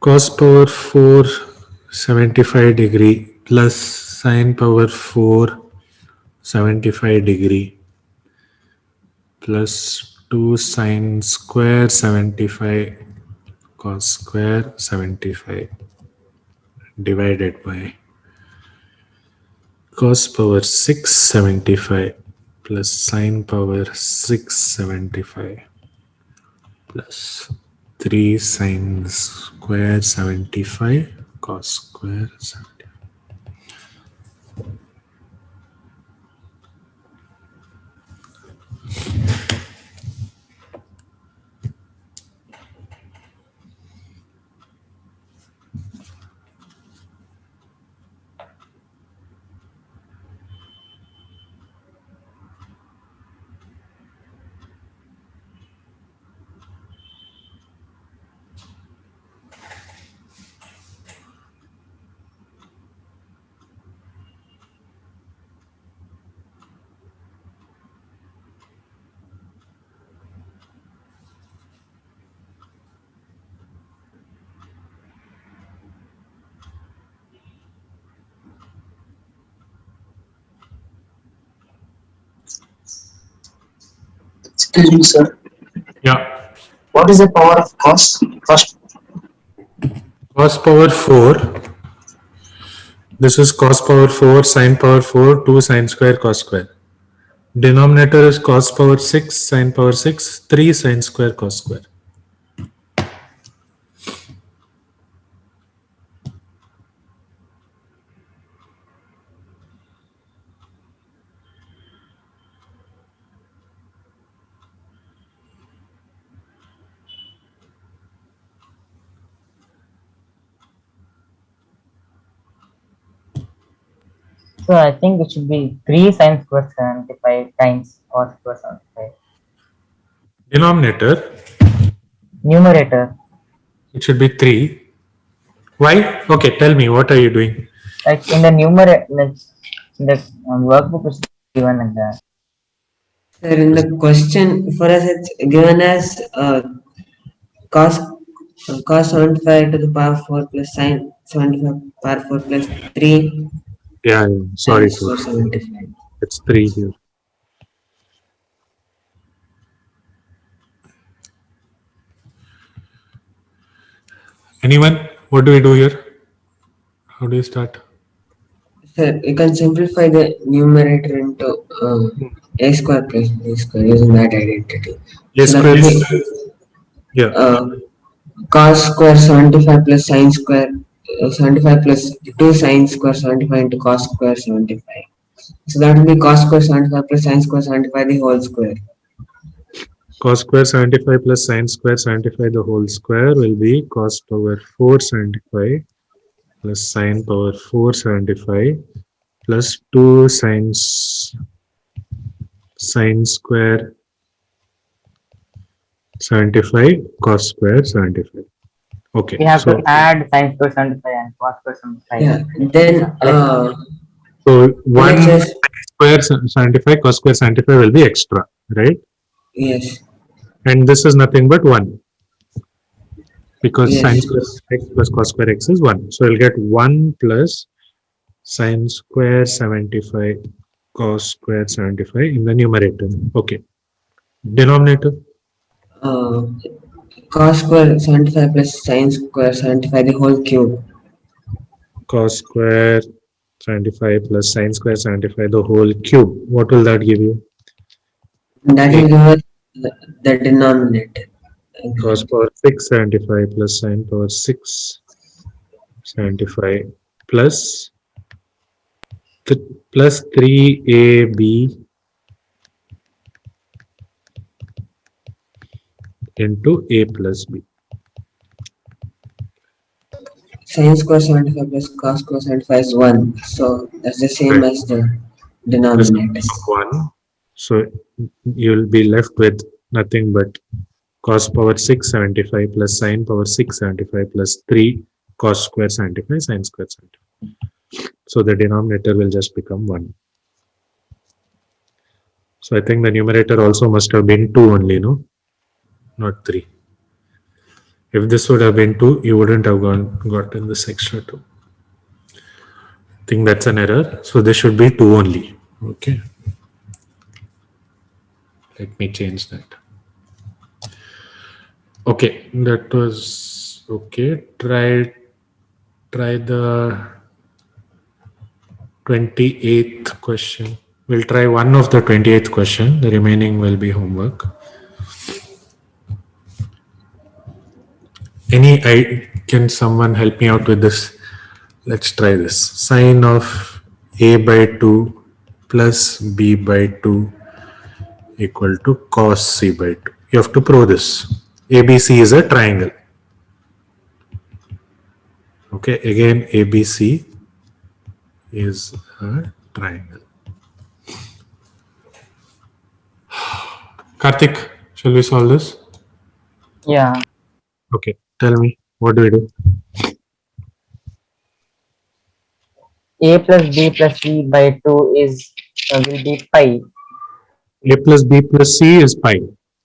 Cos power 4 75 degree plus sine power 4 75 degree plus 2 sine square 75 cos square 75 divided by cos power 6 75 plus sine power 6 75 plus 3 sine square 75 cos square 75. Excuse me, sir. Yeah. What is the power of cos? First, Cos power 4. This is cos power 4, sin power 4, 2 sin square cos square. Denominator is cos power 6, sin power 6, 3 sin square cos square. So I think it should be 3 sin square 75 times cos square 75. Denominator, Numerator, it should be 3. Why? Okay, tell me, what are you doing? like in the numerator, like in the workbook is given like that. Sir, in the question for us it's given as cos cos 75 to the power 4 plus sin 75 power 4 plus 3 Yeah, sin sorry, square 75. it's 3 here. Anyone? What do we do here? How do you start? Sir, you can simplify the numerator into a square plus b square using that identity. A So that square, will be yeah, cos square 75 plus sin square 75 plus 2 sin square 75 into cos square 75. So that will be cos square 75 plus sin square 75 the whole square. cos square 75 plus sin square 75 the whole square will be cos power 4 75 plus sin power 4 75 plus 2 sin square 75 cos square 75. Okay, We have so to add sin square 75 and cos square 75. Yeah. Then so one LHS square 75 cos square 75 will be extra, right? yes. And this is nothing but 1 because Yes. sin square x plus cos square x is 1. So you'll get 1 plus sin square 75 cos square 75 in the numerator. Okay. Denominator, Uh, cos square 75 plus sin square 75 the whole cube. cos square 75 plus sin square 75 the whole cube. What will that give you? That will give us the denominator. Cos power 6 75 plus sin power 6 75 plus plus 3ab into a plus b. Sin square 75 plus cos square 75 is 1. So that's the same Right. as the This denominator. becomes 1. So you'll be left with nothing but cos power 6 75 plus sin power 6 75 plus 3 cos square 75 sin square 75. So the denominator will just become 1. So I think the numerator also must have been 2 only, no? Not 3. If this would have been 2, you wouldn't have gotten this extra 2. I think that's an error. So this should be 2 only. Okay. Let me change that. Okay, that was okay. Try the 28th question. We'll try one of the 28th question. The remaining will be homework. Can someone help me out with this? Let's try this. Sine of a by 2 plus b by 2 equal to cos c by 2. You have to prove this. ABC is a triangle. Okay, again ABC is a triangle. Karthik, shall we solve this? Yeah. Okay, tell me, what do we do? A plus B plus C by 2 is will be pi. A plus B plus C is pi.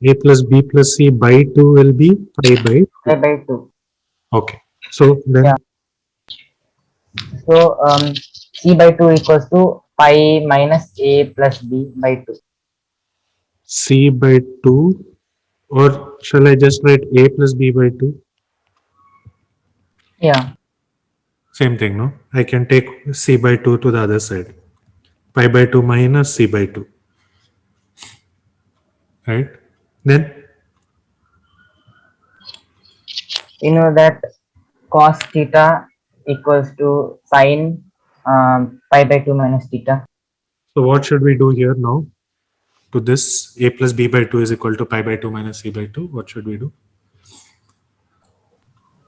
A plus B plus C by 2 will be pi by 2. Pi by 2. Okay, so then Yeah. So C by 2 equals to pi minus A plus B by 2. c by 2, or shall I just write a plus b by 2? Yeah. Same thing, no? I can take c by 2 to the other side. Pi by 2 minus c by 2. Right? Then You know that cos theta equals to sine pi by 2 minus theta. so what should we do here now? To this a plus b by 2 is equal to pi by 2 minus c by 2. What should we do?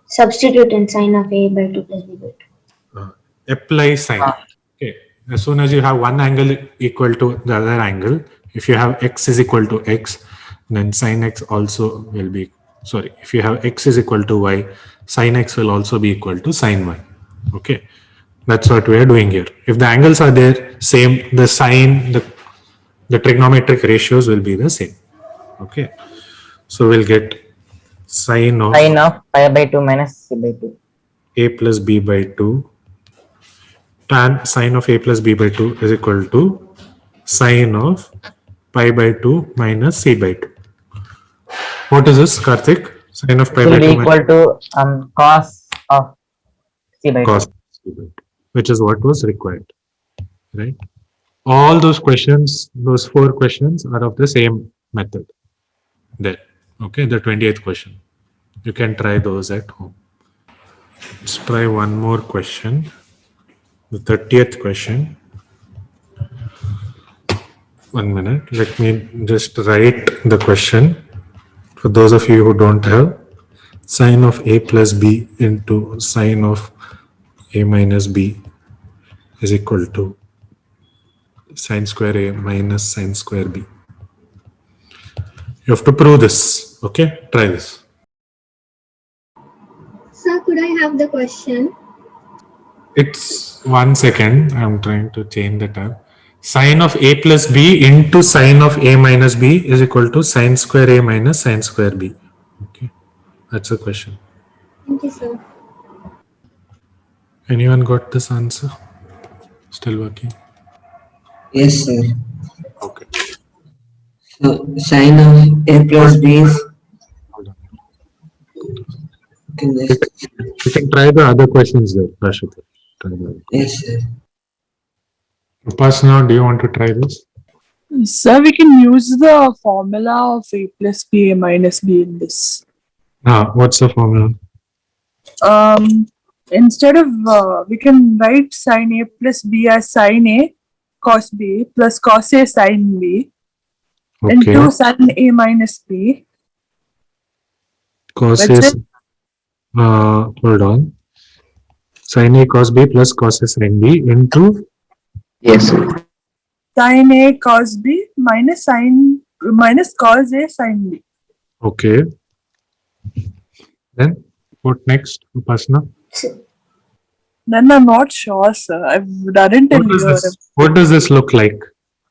Substitute in sine of a by 2 plus b by 2. Apply sine. Okay. As soon as you have one angle equal to the other angle, if you have x is equal to x, then sine x also will be, sorry, if you have x is equal to y, sine x will also be equal to sine y. Okay. That's what we are doing here. If the angles are there, same, the sine, the trigonometric ratios will be the same. Okay. So we'll get sine of pi by 2 minus c by 2. a plus b by 2 tan sine of a plus b by 2 is equal to sine of pi by 2 minus c by 2. What is this, Karthik? Sine of It pi will by be 2 equal minus to cos of c by 2. cos c by 2, which is what was required, right? All those questions, those 4 questions are of the same method there. Okay, the 28th question. You can try those at home. Let's try one more question. The 30th question. 1 minute. Let me just write the question. For those of you who don't have, sine of a plus b into sine of a minus b is equal to sine square a minus sine square b. You have to prove this. Okay, try this. Sir, could I have the question? It's 1 second. I'm trying to change the tab. Sine of a plus b into sine of a minus b is equal to sine square a minus sine square b. Okay, that's the question. Thank you, sir. Anyone got this answer? Still working? Yes, sir. Okay. So sine of a plus b is. Hold on. Okay, next. You can try the other questions there, Rashita. Yes, sir. Upasana, do you want to try this? Sir, we can use the formula of a plus b a minus b in this. What's the formula? Instead of we can write sine a plus b as sine a cos b plus cos a sine b into sine a minus b. Cos A. Hold on. Sine A cos B plus cos A sine B into. Yes. Sine a cos b minus cos a sine b. Okay. Then what next, Upasana? Then I'm not sure, sir. I've done it in your. What does this look like?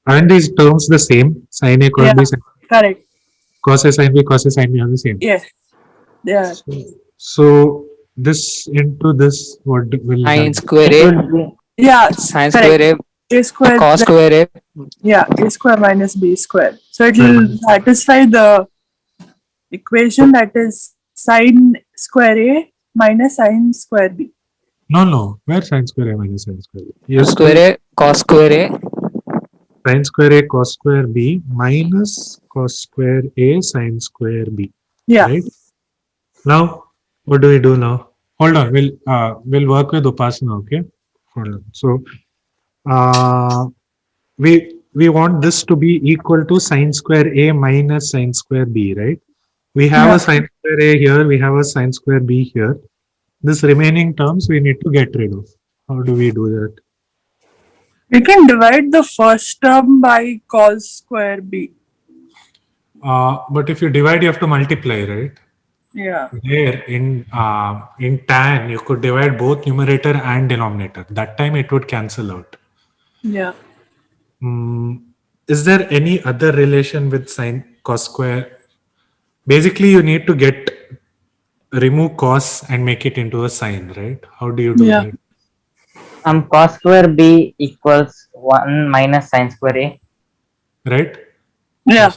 Aren't these terms the same? Sine A cos B, correct. Cos A sine B, cos A sine B are the same. Yes. Yeah. So this into this, what will Sine square a. Yeah. Sine square a square. Cos square a. Yeah, a square minus b square. So it will satisfy the equation that is sine square a minus sine square b. No. Where sine square a minus sine square b? Square a cos square a. Sine square a cos square b minus cos square a sine square b. Yeah. Right? Now, what do we do now? Hold on. We'll work with Upasana. Okay. Hold on. So, we want this to be equal to sine square a minus sine square b, right? We have a sine square a here. We have a sine square b here. This remaining terms we need to get rid of. How do we do that? We can divide the first term by cos square b. But if you divide, you have to multiply, right? Yeah. There in tan, you could divide both numerator and denominator. That time it would cancel out. Yeah. Is there any other relation with sine cos square? Basically, you need to remove cos and make it into a sine, right? How do you do that? Cos square b equals 1 minus sine square a. Right? Yeah.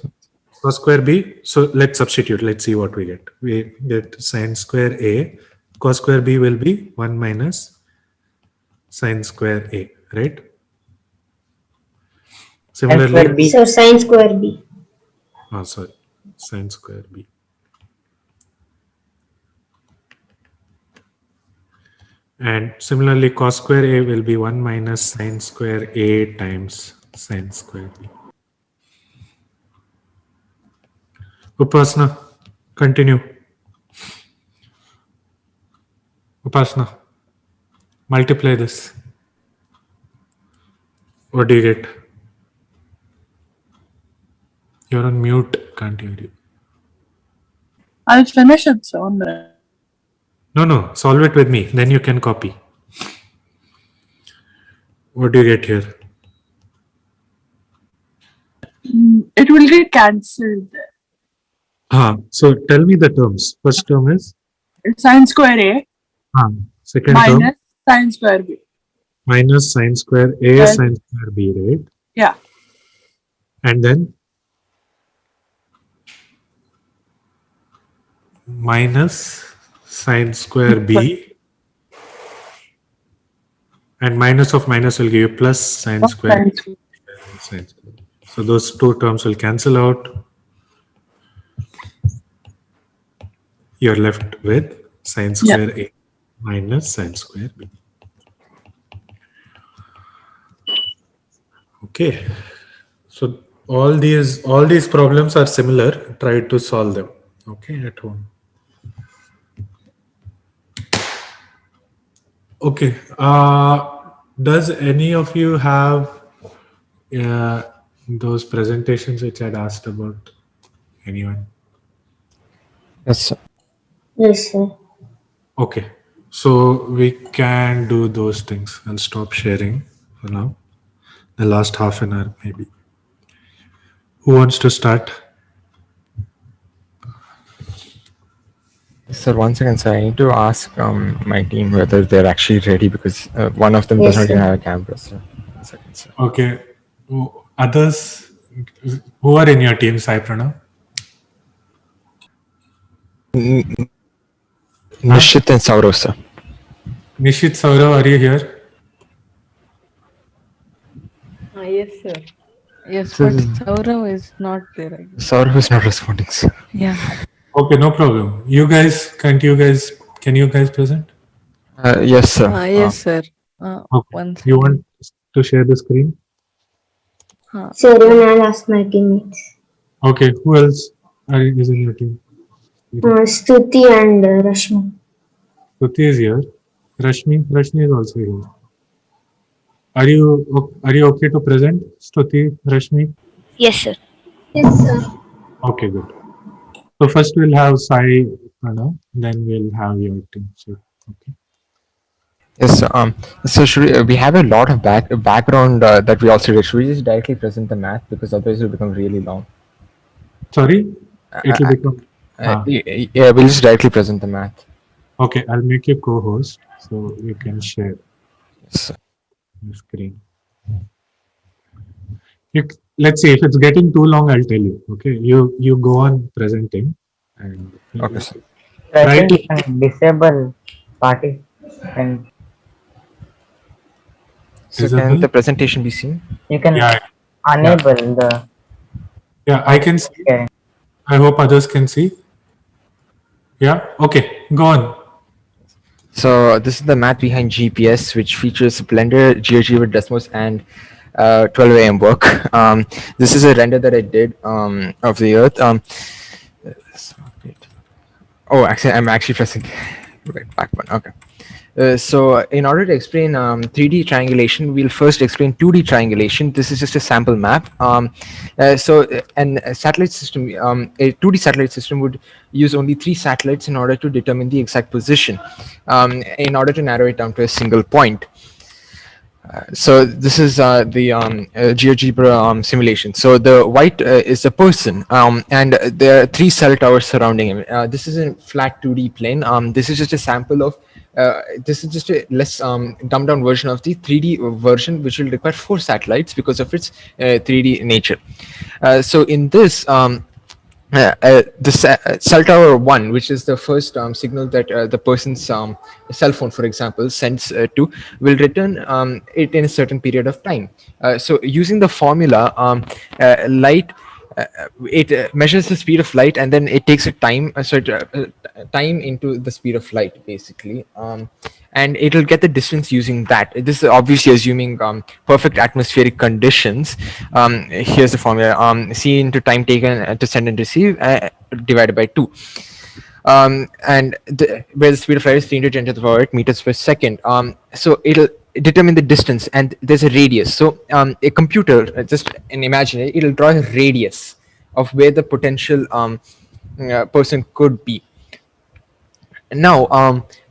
cos square b. So let's substitute. Let's see what we get. We get sine square a. Cos square b will be 1 minus sine square a, right? Similarly, B. So sine square b. oh sorry, sine square b. And similarly, cos square a will be 1 minus sine square a times sine square b. Upasana, continue. Upasana, multiply this. What do you get? You're on mute, can't hear you. I'll finish it soon. No, solve it with me, then you can copy. What do you get here? It will get cancelled. So tell me the terms. First term is? Sine square a Second minus term? sine square b. Minus sine square a Yes. sine square b, right? Yeah. And then? Minus sine square b. And minus of minus will give you plus sine square. Sine square. So those two terms will cancel out. You're left with sine square a minus sine square b. Okay. So all these problems are similar. Try to solve them. Okay, at home. Okay. Does any of you have those presentations which I'd asked about? Anyone? Yes, sir. Yes, sir. Okay. So we can do those things. I'll stop sharing for now. The last half an hour, maybe. Who wants to start? Sir, 1 second, sir. I need to ask my team whether they're actually ready because one of them Yes, doesn't even sir. have a camera, sir. 1 second, sir. Okay. Others who are in your team, Sai Pranav? Nishit and Saurav, sir. Nishit, Saurav, are you here? Yes, sir. Yes, So but this- Saurav is not there. I guess. Saurav is not responding, sir. Yeah. Okay, no problem. Can you guys present? Yes, sir. Yes, sir. Okay. One You second. want to share the screen? So even I'll ask my teammates. Okay, who else is in your team? Stuti and Rashmi. Shruti is here. Rashmi is also here. Are you okay to present, Shruti, Rashmi? Yes, sir. Yes, sir. Okay, good. So first we'll have Sai Pranav, then we'll have your team. So, okay. Yes, sir. So we have a lot of background that we also did. Should we just directly present the math because otherwise it will become really long? Sorry, it will become. Yeah, we'll just directly present the math. Okay, I'll make you co-host so you can share Yes, sir. the screen. Let's see if it's getting too long. I'll tell you. Okay, you go on presenting, and Okay, sir. I Right. think you can disable party and So Isabel? can the presentation be seen? you can Yeah, enable the yeah, I can see. sharing. I hope others can see. Yeah. Okay, go on. So this is the math behind GPS, which features Blender, GeoGebra, Desmos, and 12 a.m. work. This is a render that I did of the Earth. Oh, actually, I'm actually pressing right back one. Okay. So in order to explain 3D triangulation, we'll first explain 2D triangulation. This is just a sample map. A satellite system, a 2D satellite system would use only 3 satellites in order to determine the exact position, in order to narrow it down to a single point. So this is the GeoGebra simulation. So the white is a person, and there are 3 cell towers surrounding him. This is a flat 2D plane. This is just a sample of. This is just a less dumbed down version of the 3D version, which will require 4 satellites because of its 3D nature. So in this, cell tower 1, which is the first signal that the person's cell phone, for example, sends to, will return it in a certain period of time. So using the formula, light, it measures the speed of light, and then it takes a time, time into the speed of light, basically. And it'll get the distance using that. This is obviously assuming perfect atmospheric conditions. Here's the formula: c into time taken to send and receive, divided by 2. And where the speed of light is 3 into 10 to the power 8 meters per second. So it'll determine the distance, and there's a radius. So a computer, just an imaginary, it'll draw a radius of where the potential person could be. Now,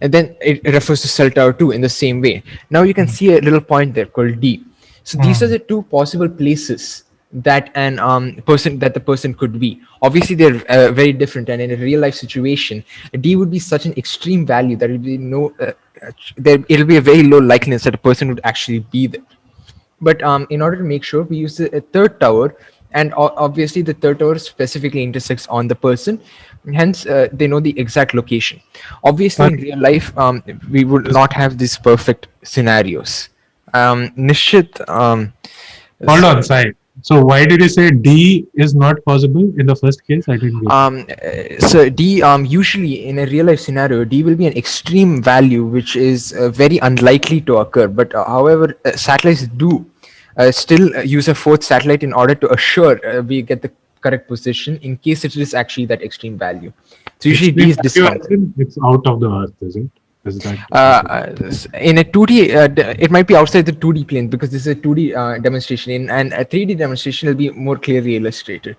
and then it refers to cell tower 2 in the same way. Now you can see a little point there called D. So these are the two possible places that the person could be. Obviously, they're very different, and in a real life situation, D would be such an extreme value that it'll be a very low likeliness that a person would actually be there. But in order to make sure, we use a third tower, and obviously the third tower specifically intersects on the person. Hence, they know the exact location. Obviously, in real life, we would not have these perfect scenarios. Nishit, hold on, Sai. So why did you say D is not possible in the first case? I didn't get so D, usually in a real life scenario, D will be an extreme value, which is very unlikely to occur. But however, satellites do still use a fourth satellite in order to assure we get the correct position in case it is actually that extreme value. So usually D is discounted. It's out of the Earth, is it? Is that in a 2D, it might be outside the 2D plane because this is a 2D demonstration, and a 3D demonstration will be more clearly illustrated.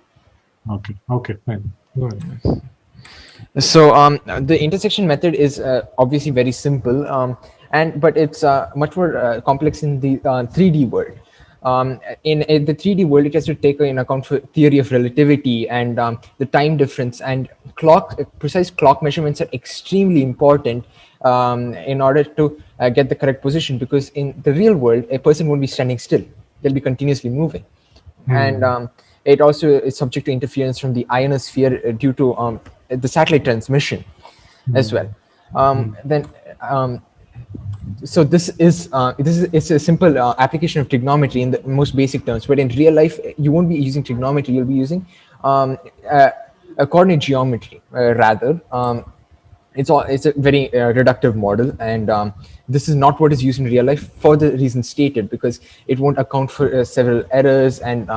Okay, fine. Go ahead. So the intersection method is obviously very simple, but it's much more complex in the 3D world. In the 3D world, it has to take in account for theory of relativity and the time difference, and precise clock measurements are extremely important in order to get the correct position, because in the real world, a person won't be standing still. They'll be continuously moving. And it also is subject to interference from the ionosphere due to the satellite transmission as well. So this is it's a simple application of trigonometry in the most basic terms. But in real life, you won't be using trigonometry. You'll be using a coordinate geometry rather. It's a very reductive model, and this is not what is used in real life for the reason stated, because it won't account for several errors, and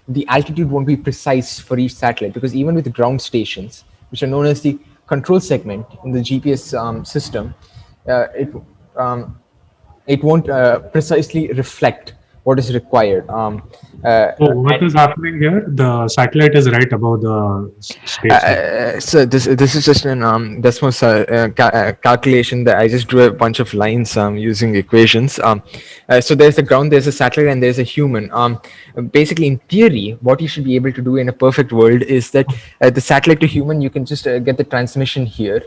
the altitude won't be precise for each satellite, because even with ground stations, which are known as the control segment in the GPS system, it won't precisely reflect what is required. So what is happening here? The satellite is right above the station. So this is just an Desmos calculation that I just drew a bunch of lines using equations. So there's a ground, there's a satellite, and there's a human. Basically, in theory, what you should be able to do in a perfect world is that the satellite to human, you can just get the transmission here,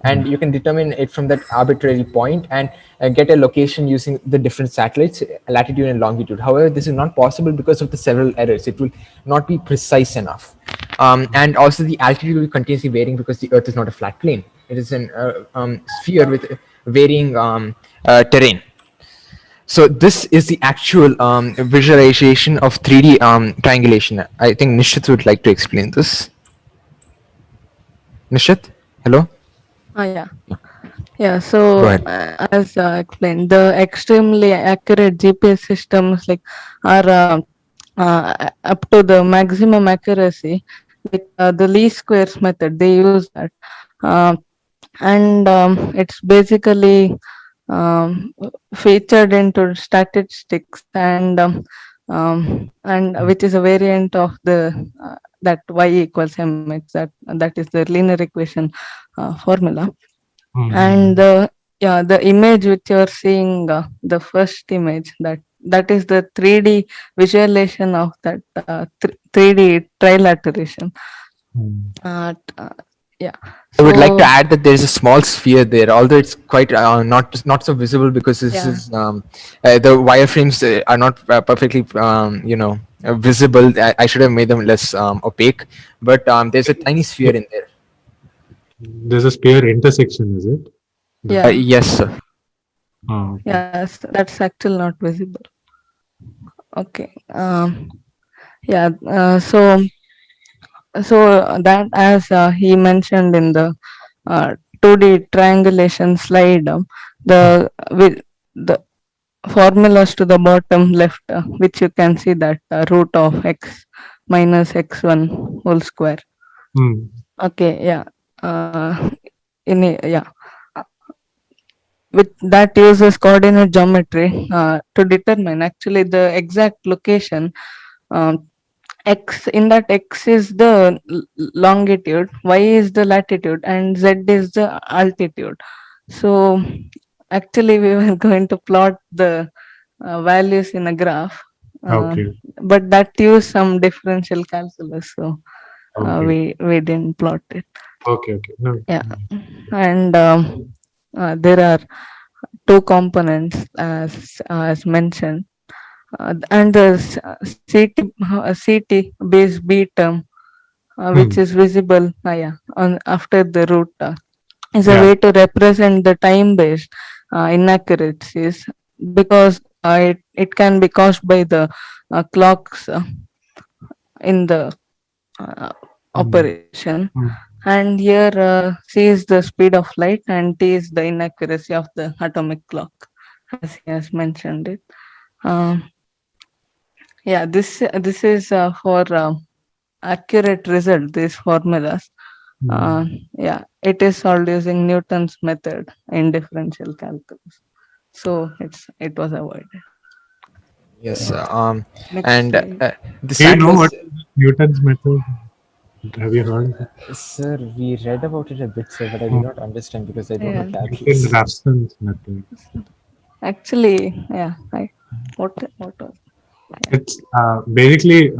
and you can determine it from that arbitrary point and get a location using the different satellites, latitude and longitude. However, this is not possible because of the several errors. It will not be precise enough. And also the altitude will be continuously varying because the Earth is not a flat plane. It is an sphere with varying terrain. So this is the actual visualization of 3D triangulation. I think Nishit would like to explain this. Nishit, hello? Yeah. So as explained, the extremely accurate GPS systems are up to the maximum accuracy with the least squares method. They use that, and it's basically featured into statistics, and which is a variant of the that y equals mx, that is the linear equation formula. And the image which you're seeing, the first image, that is the 3D visualization of that 3D trilateration. I would like to add that there is a small sphere there, although it's quite not so visible because this is the wireframes are not perfectly visible. I should have made them less opaque, but there's a tiny sphere in there. There's a sphere intersection, is it? Yeah. Yes, sir. Oh, okay. Yes, that's actually not visible. Okay. Yeah. So that, as he mentioned in the 2D triangulation slide, the with the formulas to the bottom left, which you can see that root of x minus x1 whole square. Okay. Yeah. Yeah. With that uses coordinate geometry to determine actually the exact location. X, in that x is the longitude, y is the latitude, and z is the altitude. So actually we were going to plot the values in a graph, Okay. but that used some differential calculus, so Okay. we didn't plot it. Okay. No. Yeah. And there are two components as mentioned, and the CT base B term, which is visible after the root, is a way to represent the time based inaccuracies, because it can be caused by the clocks in the operation. And here c is the speed of light and t is the inaccuracy of the atomic clock, as he has mentioned it. Yeah, this is for accurate result, these formulas. Yeah, it is solved using Newton's method in differential calculus, so it was avoided. Yes. Next And slide. the Do you know what satellites. Newton's method? Have you heard? Sir, we read about it a bit, sir, but I did not understand because I don't know Yeah. Newton calculus. Raphson's method. Actually, yeah, what was It's basically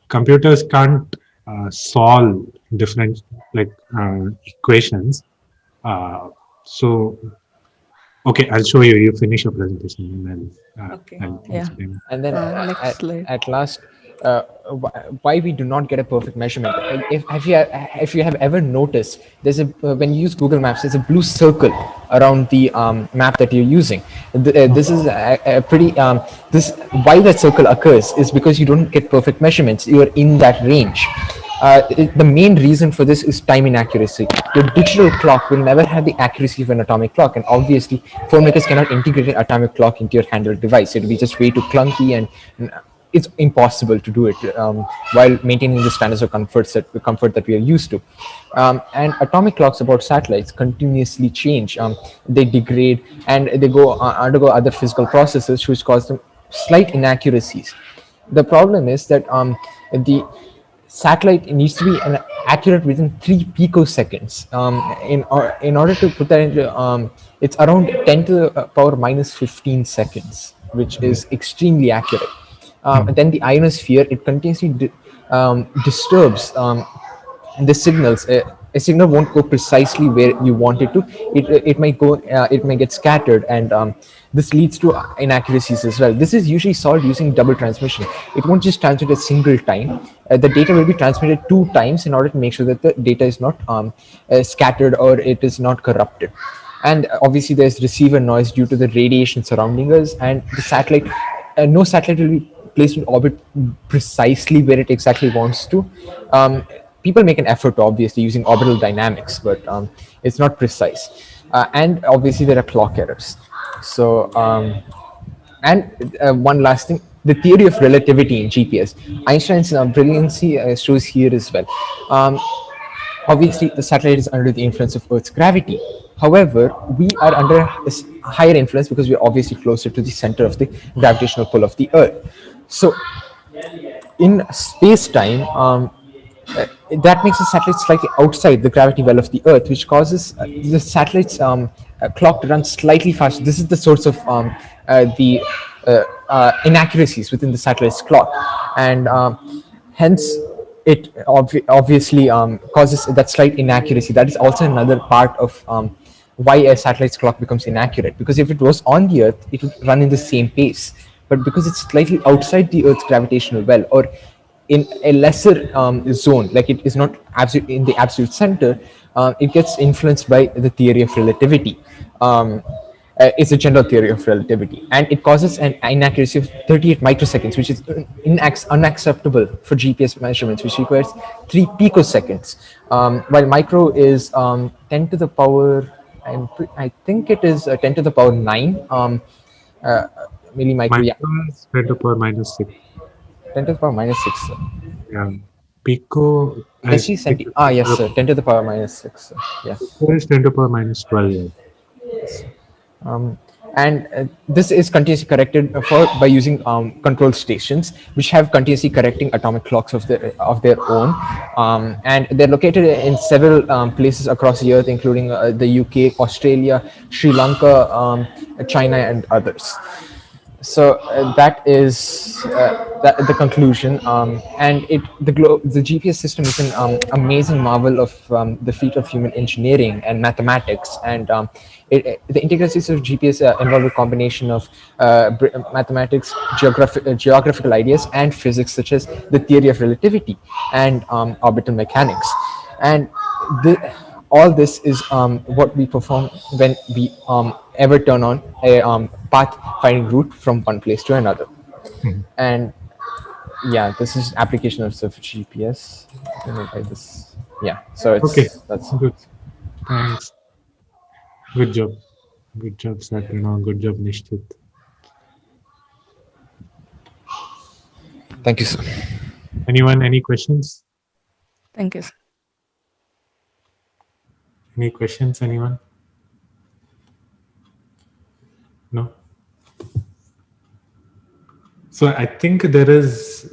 computers can't solve different equations. So okay, I'll show you. You finish your presentation and then Okay. I'll Yeah. explain. And then Next slide. at last, why we do not get a perfect measurement. If you have ever noticed, there's a when you use Google Maps, there's a blue circle around the map that you're using. This is a pretty this why that circle occurs is because you don't get perfect measurements. You are in that range. The main reason for this is time inaccuracy. Your digital clock will never have the accuracy of an atomic clock, and obviously phone makers cannot integrate an atomic clock into your handheld device. It will be just way too clunky, and it's impossible to do it while maintaining the standards of comfort that we are used to. And atomic clocks aboard satellites continuously change. They degrade and they undergo other physical processes which cause them slight inaccuracies. The problem is that the satellite needs to be accurate within 3 picoseconds. In order to put that into, it's around 10 to the power minus 15 seconds, which is extremely accurate. And then the ionosphere, it continuously disturbs the signals. A signal won't go precisely where you want it to. It might go. It may get scattered, and this leads to inaccuracies as well. This is usually solved using double transmission. It won't just transmit a single time. The data will be transmitted 2 times in order to make sure that the data is not scattered or it is not corrupted. And obviously, there's receiver noise due to the radiation surrounding us, and the satellite. No satellite will be placed in orbit precisely where it exactly wants to. People make an effort, obviously, using orbital dynamics, but it's not precise. And obviously, there are clock errors. So, one last thing, the theory of relativity in GPS. Einstein's brilliancy shows here as well. Obviously, the satellite is under the influence of Earth's gravity. However, we are under a higher influence because we're obviously closer to the center of the gravitational pull of the Earth. So, in space-time, that makes the satellite slightly outside the gravity well of the Earth, which causes the satellite's clock to run slightly faster. This is the source of the inaccuracies within the satellite's clock, and hence it obviously causes that slight inaccuracy. That is also another part of why a satellite's clock becomes inaccurate, because if it was on the Earth, it would run in the same pace. but because it's slightly outside the Earth's gravitational well, or in a lesser zone, like it is not absolute in the absolute center, it gets influenced by the theory of relativity. Um, it's a general theory of relativity, and it causes an inaccuracy of 38 microseconds, which is unacceptable for GPS measurements, which requires 3 picoseconds. While micro is 10 to the power, I think it is 10 to the power 9 uh, millimicro. Yeah, Micro is 10 to power minus 6. 10 to the power minus 6. Yeah. Pico, I think it's 10 Yes, to sir. 10 to the power minus 6. Yeah. Pico is 10 to power minus 12. Yeah. Um, and this is continuously corrected for by using control stations, which have continuously correcting atomic clocks of their own, and they're located in several places across the earth, including the UK, Australia, Sri Lanka, China, and others. So that is the conclusion, and the GPS system is an amazing marvel of the feat of human engineering and mathematics, and the intricacies of GPS involve a combination of mathematics, geographical ideas, and physics, such as the theory of relativity and orbital mechanics, and all this is what we perform when we ever turn on a path finding route from one place to another. Mhm. And yeah, this is application of GPS. Like this. Yeah, so Okay. that's Good. Thanks. Good job. Good job, Satrina. Good job, Nishchit. thank you, sir. Anyone, any questions? Thank you, sir. Any questions, anyone? No? So I think there is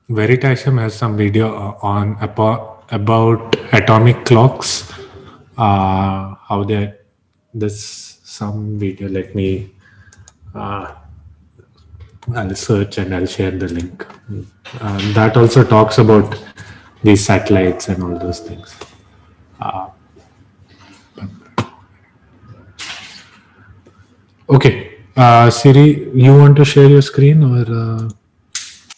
Veritasium has some video on about atomic clocks. How they there's some video. Let me. I'll search and I'll share the link. That also talks about these satellites and all those things. Okay, Siri, you want to share your screen or?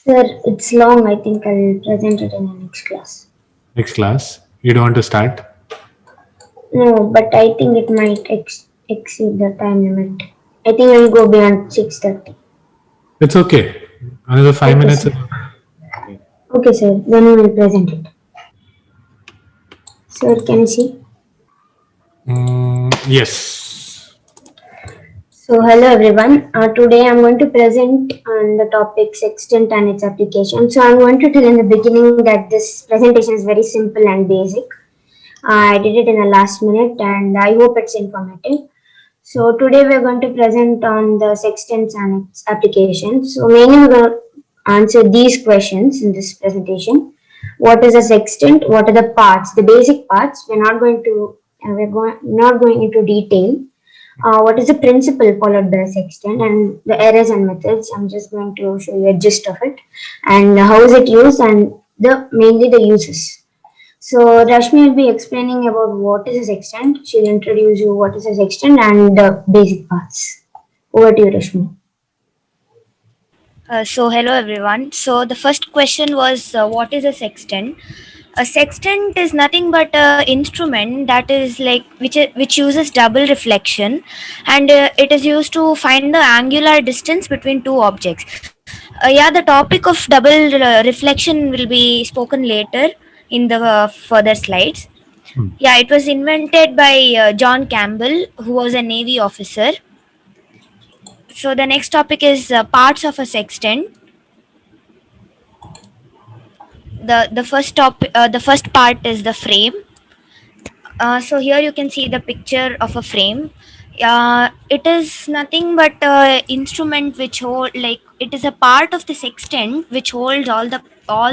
Sir, it's long. I think I'll present it in the next class. Next class. You don't want to start? No, but I think it might exceed the time limit. I think I'll go beyond 6:30. It's okay. Another 5 minutes. Sir. Okay, sir. Then we will present it. Sir, can you see? Yes. So, hello everyone. Today I'm going to present on the topic sextant and its application. So, I'm going to tell in the beginning that this presentation is very simple and basic. I did it in the last minute and I hope it's informative. So today we're going to present on the sextants and its applications. So mainly we're going to answer these questions in this presentation. What is a sextant? What are the parts? The basic parts. We're not going into detail. What is the principle followed by a sextant and the errors and methods? I'm just going to show you a gist of it and how is it used and mainly the uses. So Rashmi will be explaining about what is a sextant. She'll introduce you what is a sextant and the basic parts. Over to you, Rashmi. So hello everyone. So the first question was what is a sextant? A sextant is nothing but an instrument that is like which uses double reflection, and it is used to find the angular distance between two objects. Yeah, the topic of double reflection will be spoken later in the further slides. Yeah, it was invented by John Campbell, who was a Navy officer. So the next topic is parts of a sextant. The first part is the frame. So here you can see the picture of a frame. It is nothing but a instrument which hold, like it is a part of the sextant which holds all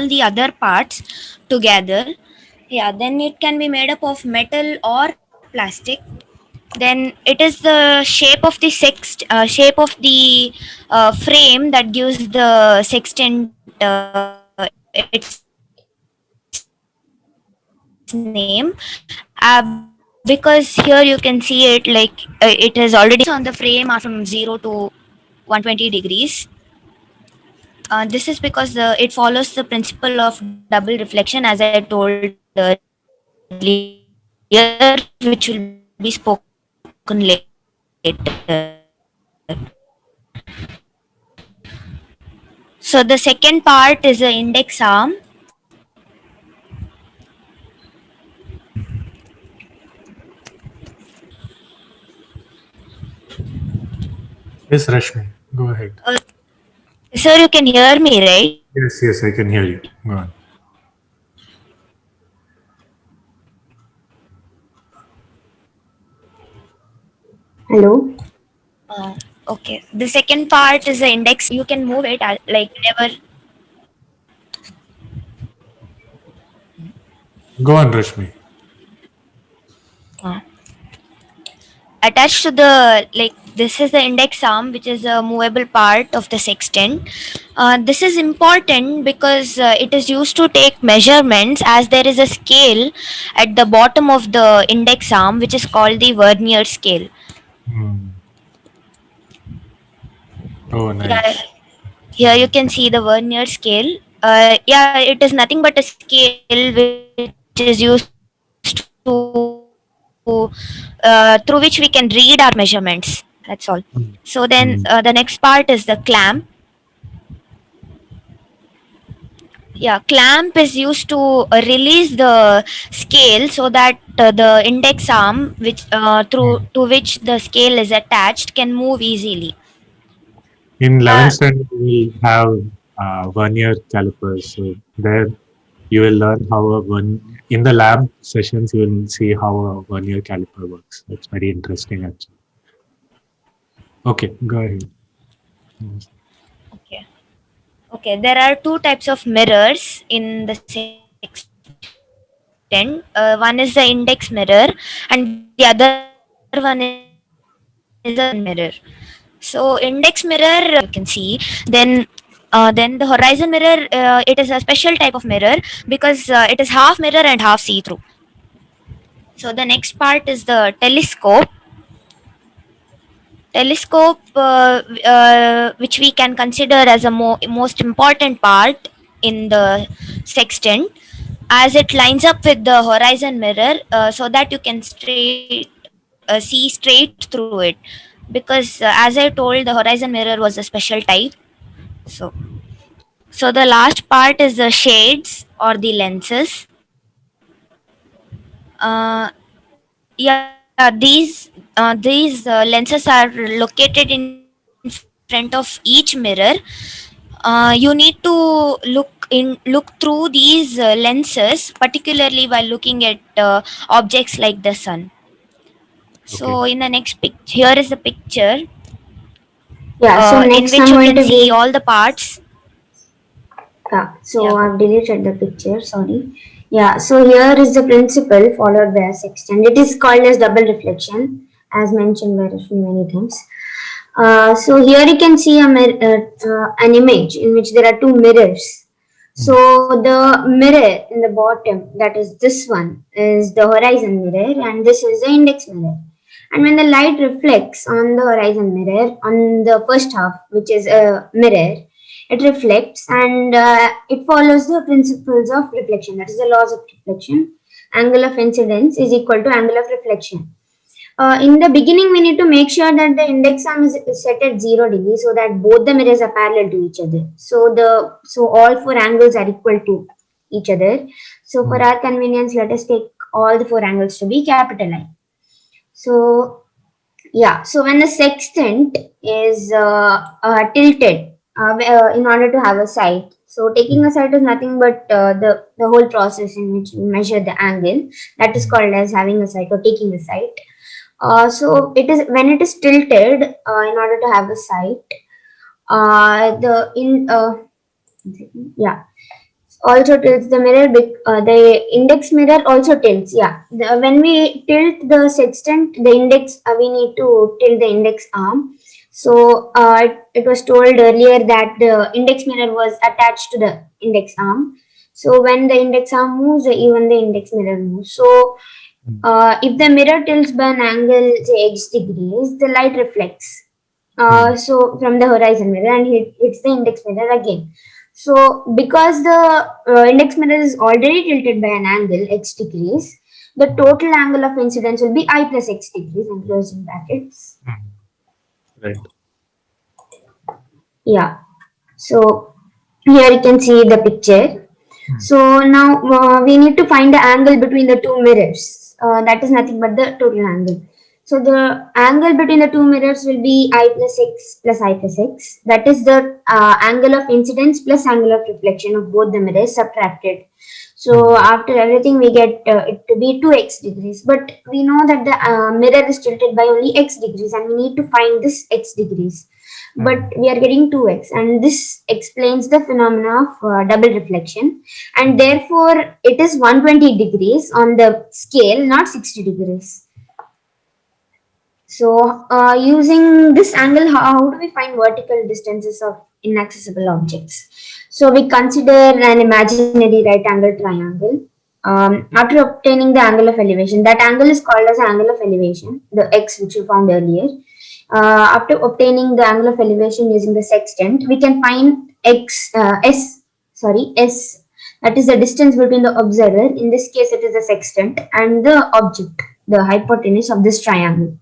the other parts together. Yeah, then it can be made up of metal or plastic. Then it is the shape of the frame that gives the sextant its name, because here you can see it like it has already on the frame are from 0 to 180. 120 degrees. This is because it follows the principle of double reflection, as I told earlier, which will be spoken later. So the second part is the index arm. Yes, Rashmi, go ahead. Sir, you can hear me, right? Yes, yes, I can hear you. Go on. Hello. Okay. The second part is the index. You can move it like whenever. Go on, Rashmi. Uh, Attached to the, like, this is the index arm, which is a movable part of the sextant. This is important because it is used to take measurements, as there is a scale at the bottom of the index arm, which is called the vernier scale. Oh, Yeah, nice. here you can see the vernier scale. Yeah, it is nothing but a scale which is used to through which we can read our measurements. That's all. So then the next part is the clamp. Yeah, clamp is used to release the scale so that the index arm, which through to which the scale is attached, can move easily. In 11th standard, we will have vernier calipers. So there you will learn how in the lab sessions, you will see how a vernier caliper works. That's very interesting, actually. Okay, go ahead. Okay. Okay, there are two types of mirrors in the sextant. One is the index mirror, and the other one is a horizon mirror. So index mirror, you can see. Then the horizon mirror, it is a special type of mirror because it is half mirror and half see through. So the next part is the telescope. Telescope, which we can consider as a most important part in the sextant, as it lines up with the horizon mirror, so that you can see straight through it. Because as I told, the horizon mirror was a special type. So so the last part is the shades or the lenses. Uh, yeah these uh, these lenses are located in front of each mirror. You need to look through these lenses, particularly while looking at objects like the sun. So Okay. in the next picture, here is the picture Yeah. So in next which I'm you going can to see give. all the parts. Yeah, Yeah, so go. I've deleted the picture, sorry. Yeah, so here is the principle followed by a sextant. It is called as double reflection, as mentioned by Rashmi many times. So here you can see an image in which there are two mirrors. So the mirror in the bottom, that is this one, is the horizon mirror, and this is the index mirror. And when the light reflects on the horizon mirror, on the first half, which is a mirror, it reflects and it follows the principles of reflection, that is the laws of reflection. Angle of incidence is equal to angle of reflection. In the beginning, we need to make sure that the index arm is set at 0 degree so that both the mirrors are parallel to each other. So all four angles are equal to each other. So for our convenience, let us take all the four angles to be capital I. So yeah, so when the sextant is tilted in order to have a sight, so taking a sight is nothing but the whole process in which we measure the angle, that is called as having a sight or taking a sight. So it is when it is tilted in order to have a sight. The in Yeah, also tilts the mirror. The index mirror also tilts. Yeah, when we tilt the sextant, the index we need to tilt the index arm. So it was told earlier that the index mirror was attached to the index arm. So when the index arm moves, even the index mirror moves. So if the mirror tilts by an angle, say x degrees, the light reflects. So from the horizon mirror, and hits the index mirror again. So because the index mirror is already tilted by an angle x degrees, the total angle of incidence will be I plus x degrees and closing brackets. Right. Yeah. So here you can see the picture. So now we need to find the angle between the two mirrors. That is nothing but the total angle. So the angle between the two mirrors will be I plus x plus I plus x. That is the angle of incidence plus angle of reflection of both the mirrors subtracted. So after everything we get it to be 2x degrees. But we know that the mirror is tilted by only x degrees and we need to find this x degrees. But we are getting 2x, and this explains the phenomena of double reflection, and therefore it is 120 degrees on the scale, not 60 degrees. So using this angle, how do we find vertical distances of inaccessible objects? So we consider an imaginary right angle triangle. After obtaining the angle of elevation, that angle is called as angle of elevation, the x which you found earlier. After obtaining the angle of elevation using the sextant, we can find s, that is the distance between the observer, in this case it is the sextant, and the object, the hypotenuse of this triangle.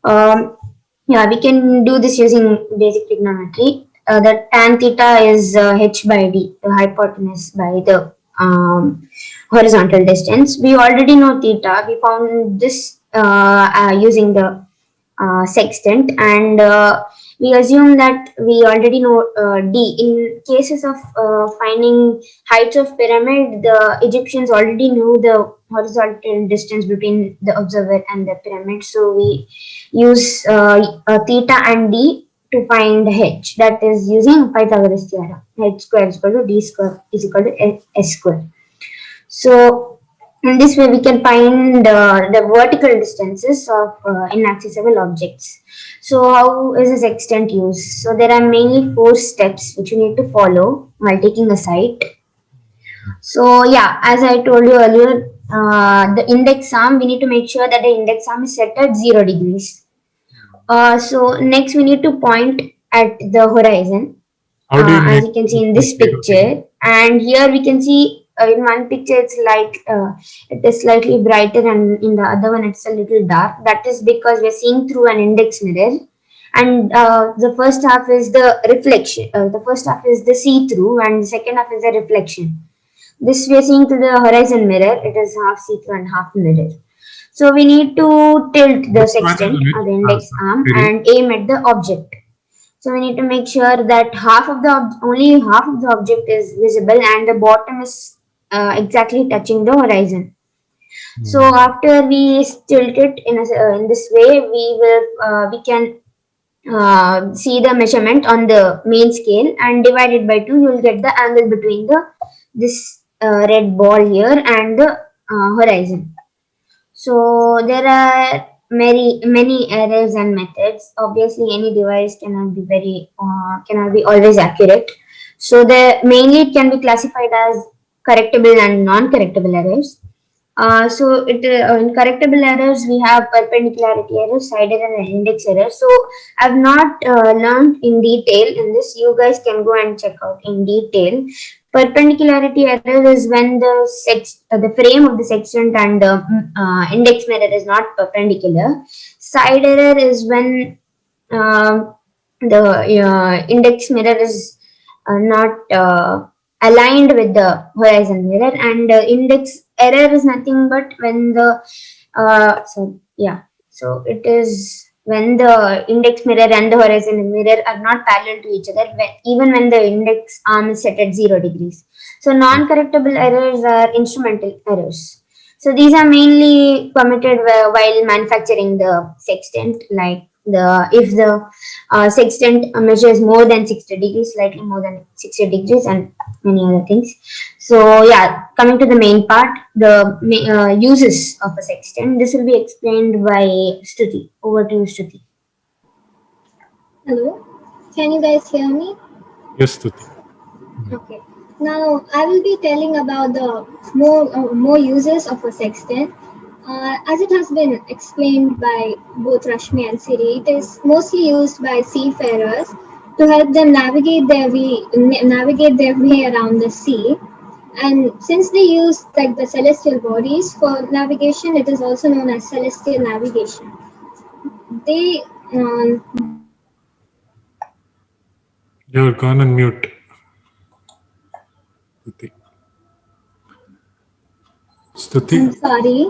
Yeah, we can do this using basic trigonometry. The tan theta is h by d, the hypotenuse by the horizontal distance. We already know theta. We found this using the sextant, and we assume that we already know d. In cases of finding heights of pyramid, the Egyptians already knew the horizontal distance between the observer and the pyramid, so we use theta and d to find h, that is using Pythagoras theorem. H square is equal to d square is equal to s square. So in this way we can find the vertical distances of inaccessible objects. So how is this extent used? So there are mainly 4 steps which you need to follow while taking a site. So yeah, as I told you earlier, the index arm, we need to make sure that the index arm is set at 0 degrees. So next we need to point at the horizon, as you can see in this picture, and here we can see in one picture it's like it is slightly brighter, and in the other one it's a little dark. That is because we're seeing through an index mirror, and the first half is the reflection, the first half is the see-through, and the second half is the reflection. This we are seeing through the horizon mirror, it is half see-through and half mirror. So we need to tilt the sextant or the index arm and aim at the object. So we need to make sure that only half of the object is visible and the bottom is exactly touching the horizon. So after we tilt it in this way, we can see the measurement on the main scale and divide it by 2. You will get the angle between this red ball here and the horizon. So there are many errors and methods. Obviously, any device cannot be always accurate. So the mainly it can be classified as correctable and non-correctable errors. So in correctable errors we have perpendicularity error, side error, and index error. So I've not learned in detail in this. You guys can go and check out in detail. Perpendicularity error is when the frame of the sextant and the index mirror is not perpendicular. Side error is when the index mirror is not aligned with the horizon mirror, and index error is nothing but when the so it is when the index mirror and the horizon mirror are not parallel to each other, even when the index arm is set at 0 degrees. So non-correctable errors are instrumental errors. So these are mainly committed while manufacturing the sextant, like if the sextant measures more than 60 degrees, slightly more than 60 degrees, and many other things. So yeah, coming to the main part, the uses of a sextant. This will be explained by Stuti. Over to you, Stuti. Hello, can you guys hear me? Yes, Stuti. Okay. Now I will be telling about the more uses of a sextant. As it has been explained by both Rashmi and Siri, it is mostly used by seafarers to help them navigate their way around the sea. And since they use like the celestial bodies for navigation, it is also known as celestial navigation. They You're gone on mute. Stuti. I'm sorry.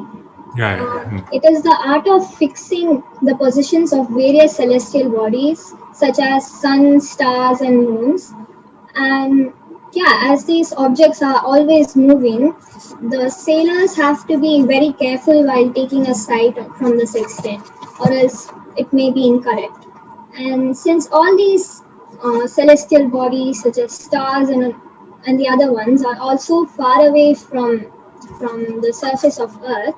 Yeah. It is the art of fixing the positions of various celestial bodies, such as sun, stars, and moons. And yeah, as these objects are always moving, the sailors have to be very careful while taking a sight from the sextant, or else it may be incorrect. And since all these celestial bodies, such as stars and the other ones, are also far away from the surface of Earth,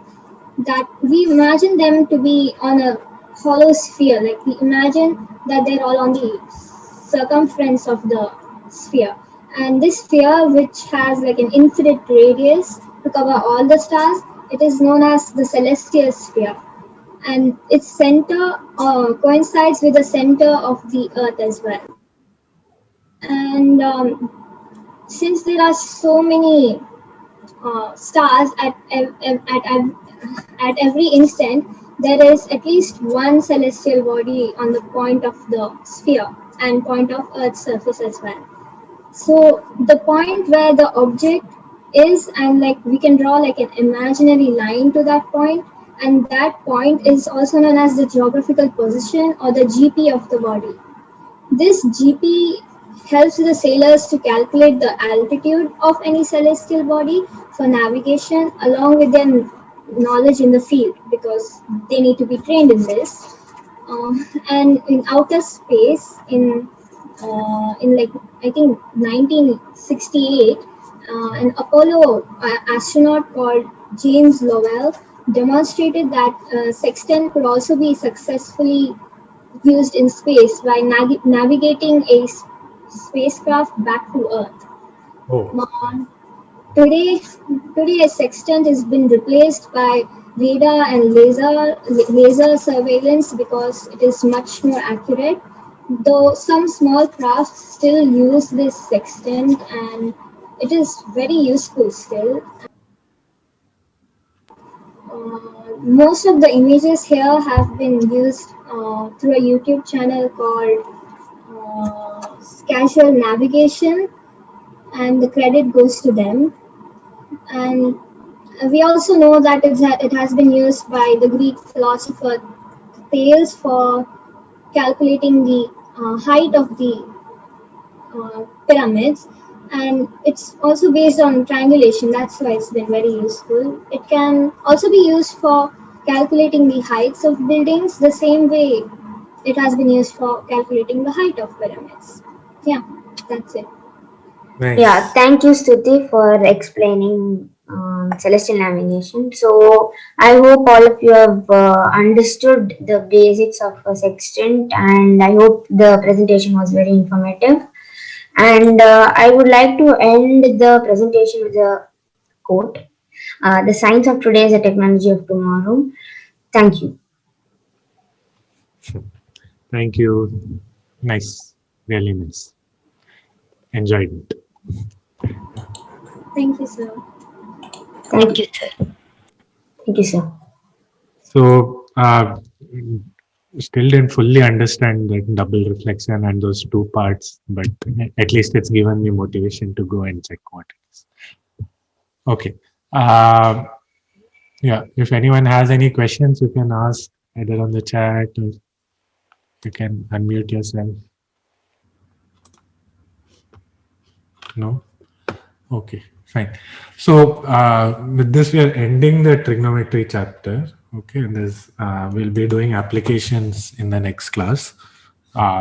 that we imagine them to be on a hollow sphere. Like we imagine that they're all on the circumference of the sphere. And this sphere, which has like an infinite radius to cover all the stars, it is known as the celestial sphere. And its center coincides with the center of the Earth as well. And since there are so many stars at every instant, there is at least one celestial body on the point of the sphere and point of Earth's surface as well. So the point where the object is, and like we can draw like an imaginary line to that point, and that point is also known as the geographical position or the GP of the body. This GP helps the sailors to calculate the altitude of any celestial body for navigation, along with their knowledge in the field, because they need to be trained in this. And in outer space, in like I think 1968, an Apollo astronaut called James Lovell demonstrated that sextant could also be successfully used in space by navigating a spacecraft back to Earth. Today, a sextant has been replaced by radar and laser surveillance because it is much more accurate. Though some small crafts still use this sextant, and it is very useful still. Most of the images here have been used through a YouTube channel called Casual Navigation, and the credit goes to them. And we also know that it has been used by the Greek philosopher Thales for calculating the height of the pyramids, and it's also based on triangulation. That's why it's been very useful. It can also be used for calculating the heights of buildings the same way it has been used for calculating the height of pyramids. Yeah, that's it. Nice. Yeah, thank you, Stuti, for explaining celestial navigation. So I hope all of you have understood the basics of a sextant, and I hope the presentation was very informative. And I would like to end the presentation with a quote. The science of today is the technology of tomorrow. Thank you. Thank you. Nice. Really nice. Enjoyed it. Thank you, sir. Thank you, sir. Thank you, sir. So, still didn't fully understand that double reflection and those two parts, but at least it's given me motivation to go and check what it is. Okay. Yeah, if anyone has any questions, you can ask either on the chat or you can unmute yourself. No? Okay, fine. So with this, we are ending the trigonometry chapter. Okay, and there's we'll be doing applications in the next class,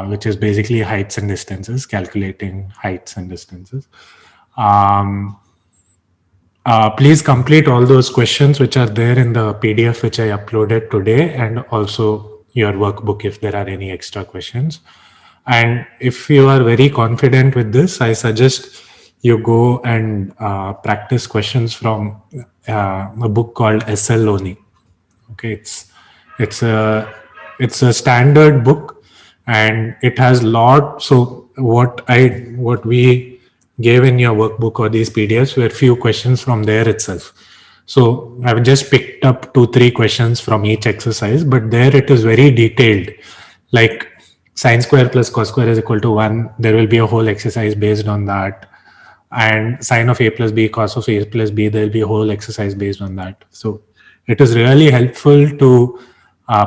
which is basically heights and distances, calculating heights and distances. Please complete all those questions which are there in the PDF which I uploaded today, and also your workbook if there are any extra questions. And if you are very confident with this, I suggest you go and practice questions from a book called SL Loni. Okay, it's a standard book, and it has lot. So what we gave in your workbook or these PDFs were few questions from there itself. So I've just picked up 2-3 questions from each exercise, but there it is very detailed. Like sine square plus cos square is equal to 1. There will be a whole exercise based on that. And sine of a plus b, cos of a plus b, there will be a whole exercise based on that. So it is really helpful to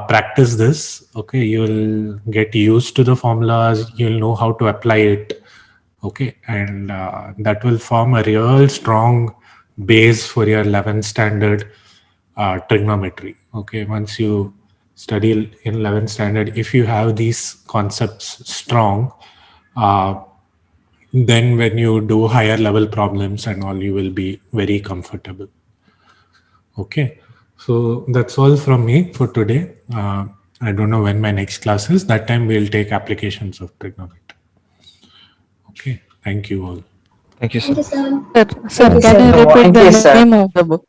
practice this. Okay, you'll get used to the formulas, you'll know how to apply it. Okay, and that will form a real strong base for your 11th standard trigonometry. Okay, once you study in 11th standard, if you have these concepts strong, then when you do higher level problems and all, you will be very comfortable. Okay, so that's all from me for today. I don't know when my next class is. That time we'll take applications of trigonometry. Okay, thank you all. Thank you, Thank you, sir. sir. Sir, Thank you, can sir. you repeat Thank the you, sir. name of the book?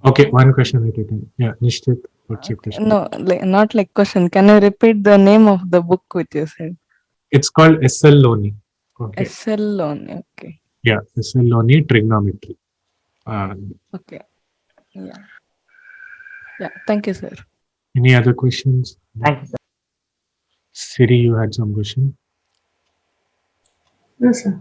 Okay, one question at a time. Yeah, Nishchit, what's your question? No, not like question. Can you repeat the name of the book which you said? It's called SL Loni. Okay. SL loan. Okay. Yeah, SL Loni trigonometry. Okay. Yeah. Yeah. Thank you, sir. Any other questions? Thank you, sir. Siri, you had some question? No, sir.